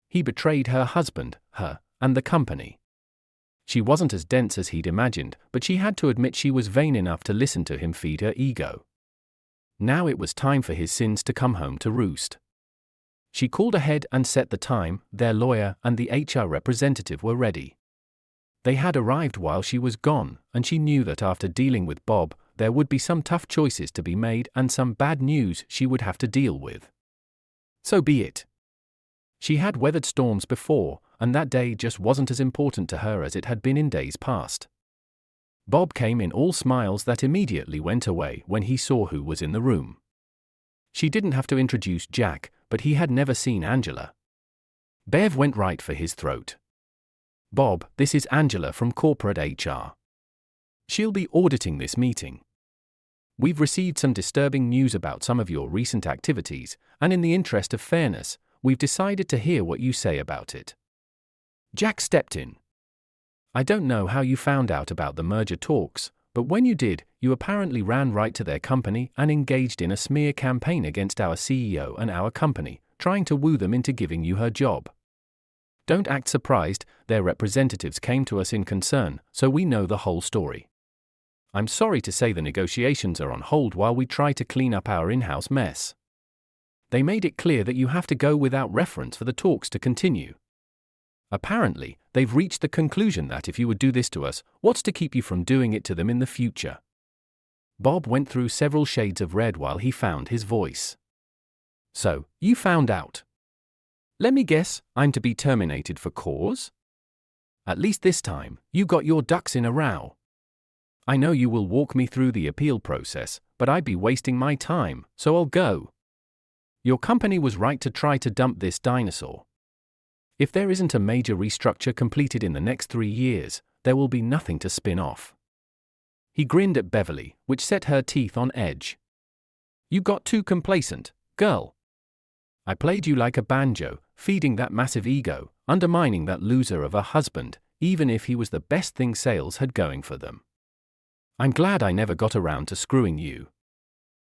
He betrayed her husband, her, and the company. She wasn't as dense as he'd imagined, but she had to admit she was vain enough to listen to him feed her ego. Now it was time for his sins to come home to roost. She called ahead and set the time. Their lawyer and the HR representative were ready. They had arrived while she was gone, and she knew that after dealing with Bob, there would be some tough choices to be made and some bad news she would have to deal with. So be it. She had weathered storms before, and that day just wasn't as important to her as it had been in days past. Bob came in all smiles that immediately went away when he saw who was in the room. She didn't have to introduce Jack, but he had never seen Angela. Bev went right for his throat. Bob, this is Angela from corporate HR. She'll be auditing this meeting. We've received some disturbing news about some of your recent activities, and in the interest of fairness, we've decided to hear what you say about it. Jack stepped in. I don't know how you found out about the merger talks, but when you did, you apparently ran right to their company and engaged in a smear campaign against our CEO and our company, trying to woo them into giving you her job. Don't act surprised, their representatives came to us in concern, so we know the whole story. I'm sorry to say the negotiations are on hold while we try to clean up our in-house mess. They made it clear that you have to go without reference for the talks to continue. Apparently, they've reached the conclusion that if you would do this to us, what's to keep you from doing it to them in the future? Bob went through several shades of red while he found his voice. So, you found out. Let me guess, I'm to be terminated for cause? At least this time, you got your ducks in a row. I know you will walk me through the appeal process, but I'd be wasting my time, so I'll go. Your company was right to try to dump this dinosaur. If there isn't a major restructure completed in the next 3 years, there will be nothing to spin off. He grinned at Beverly, which set her teeth on edge. You got too complacent, girl. I played you like a banjo, feeding that massive ego, undermining that loser of a husband, even if he was the best thing sales had going for them. I'm glad I never got around to screwing you.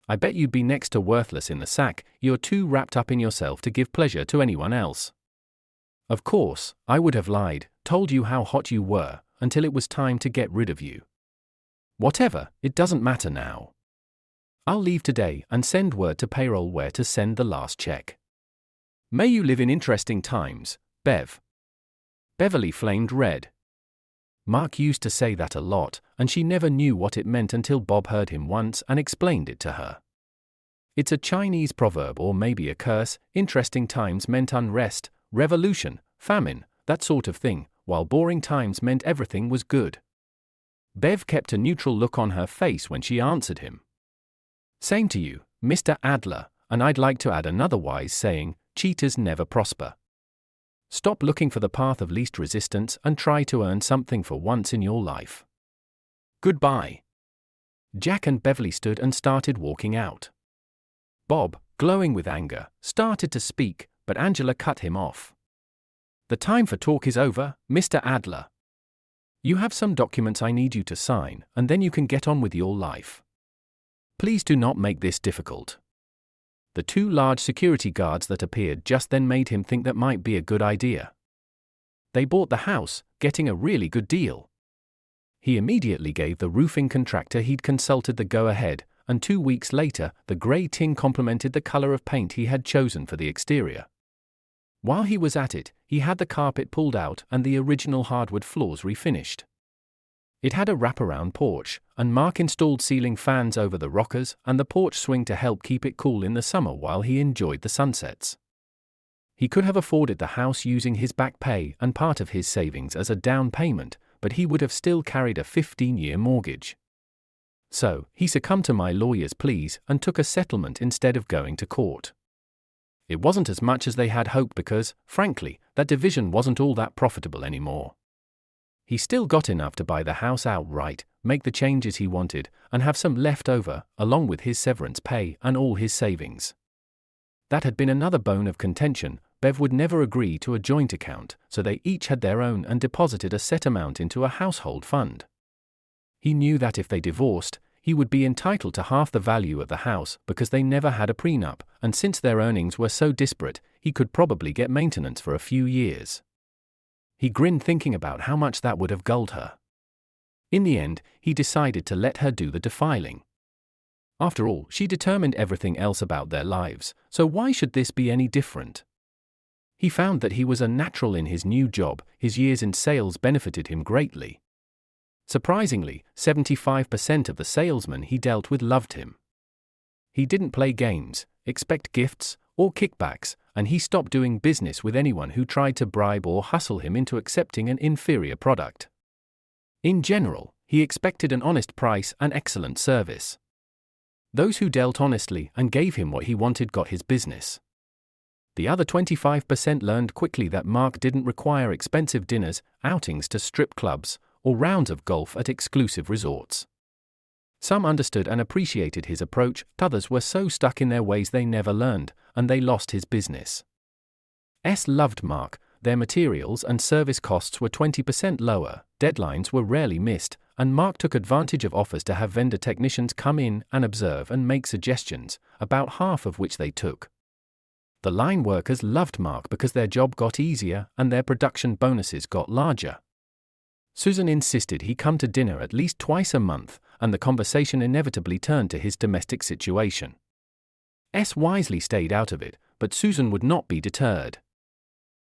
I bet you'd be next to worthless in the sack, you're too wrapped up in yourself to give pleasure to anyone else. Of course, I would have lied, told you how hot you were, until it was time to get rid of you. Whatever, it doesn't matter now. I'll leave today and send word to payroll where to send the last check. May you live in interesting times, Bev. Beverly flamed red. Mark used to say that a lot, and she never knew what it meant until Bob heard him once and explained it to her. It's a Chinese proverb or maybe a curse. Interesting times meant unrest, revolution, famine, that sort of thing, while boring times meant everything was good. Bev kept a neutral look on her face when she answered him. Same to you, Mr. Adler, and I'd like to add another wise saying, cheaters never prosper. Stop looking for the path of least resistance and try to earn something for once in your life. Goodbye. Jack and Beverly stood and started walking out. Bob, glowing with anger, started to speak, but Angela cut him off. The time for talk is over, Mr. Adler. You have some documents I need you to sign, and then you can get on with your life. Please do not make this difficult. The 2 large security guards that appeared just then made him think that might be a good idea. They bought the house, getting a really good deal. He immediately gave the roofing contractor he'd consulted the go-ahead, and 2 weeks later, the grey tin complemented the color of paint he had chosen for the exterior. While he was at it, he had the carpet pulled out and the original hardwood floors refinished. It had a wraparound porch, and Mark installed ceiling fans over the rockers and the porch swing to help keep it cool in the summer while he enjoyed the sunsets. He could have afforded the house using his back pay and part of his savings as a down payment, but he would have still carried a 15-year mortgage. So, he succumbed to my lawyer's pleas and took a settlement instead of going to court. It wasn't as much as they had hoped because, frankly, that division wasn't all that profitable anymore. He still got enough to buy the house outright, make the changes he wanted, and have some left over, along with his severance pay and all his savings. That had been another bone of contention. Bev would never agree to a joint account, so they each had their own and deposited a set amount into a household fund. He knew that if they divorced, he would be entitled to half the value of the house because they never had a prenup, and since their earnings were so disparate, he could probably get maintenance for a few years. He grinned thinking about how much that would have gulled her. In the end, he decided to let her do the defiling. After all, she determined everything else about their lives, so why should this be any different? He found that he was a natural in his new job. His years in sales benefited him greatly. Surprisingly, 75% of the salesmen he dealt with loved him. He didn't play games, expect gifts, or kickbacks, and he stopped doing business with anyone who tried to bribe or hustle him into accepting an inferior product. In general, he expected an honest price and excellent service. Those who dealt honestly and gave him what he wanted got his business. The other 25% learned quickly that Mark didn't require expensive dinners, outings to strip clubs, or rounds of golf at exclusive resorts. Some understood and appreciated his approach, others were so stuck in their ways they never learned, and they lost his business. S loved Mark. Their materials and service costs were 20% lower, deadlines were rarely missed, and Mark took advantage of offers to have vendor technicians come in and observe and make suggestions, about half of which they took. The line workers loved Mark because their job got easier and their production bonuses got larger. Susan insisted he come to dinner at least twice a month, and the conversation inevitably turned to his domestic situation. S wisely stayed out of it, but Susan would not be deterred.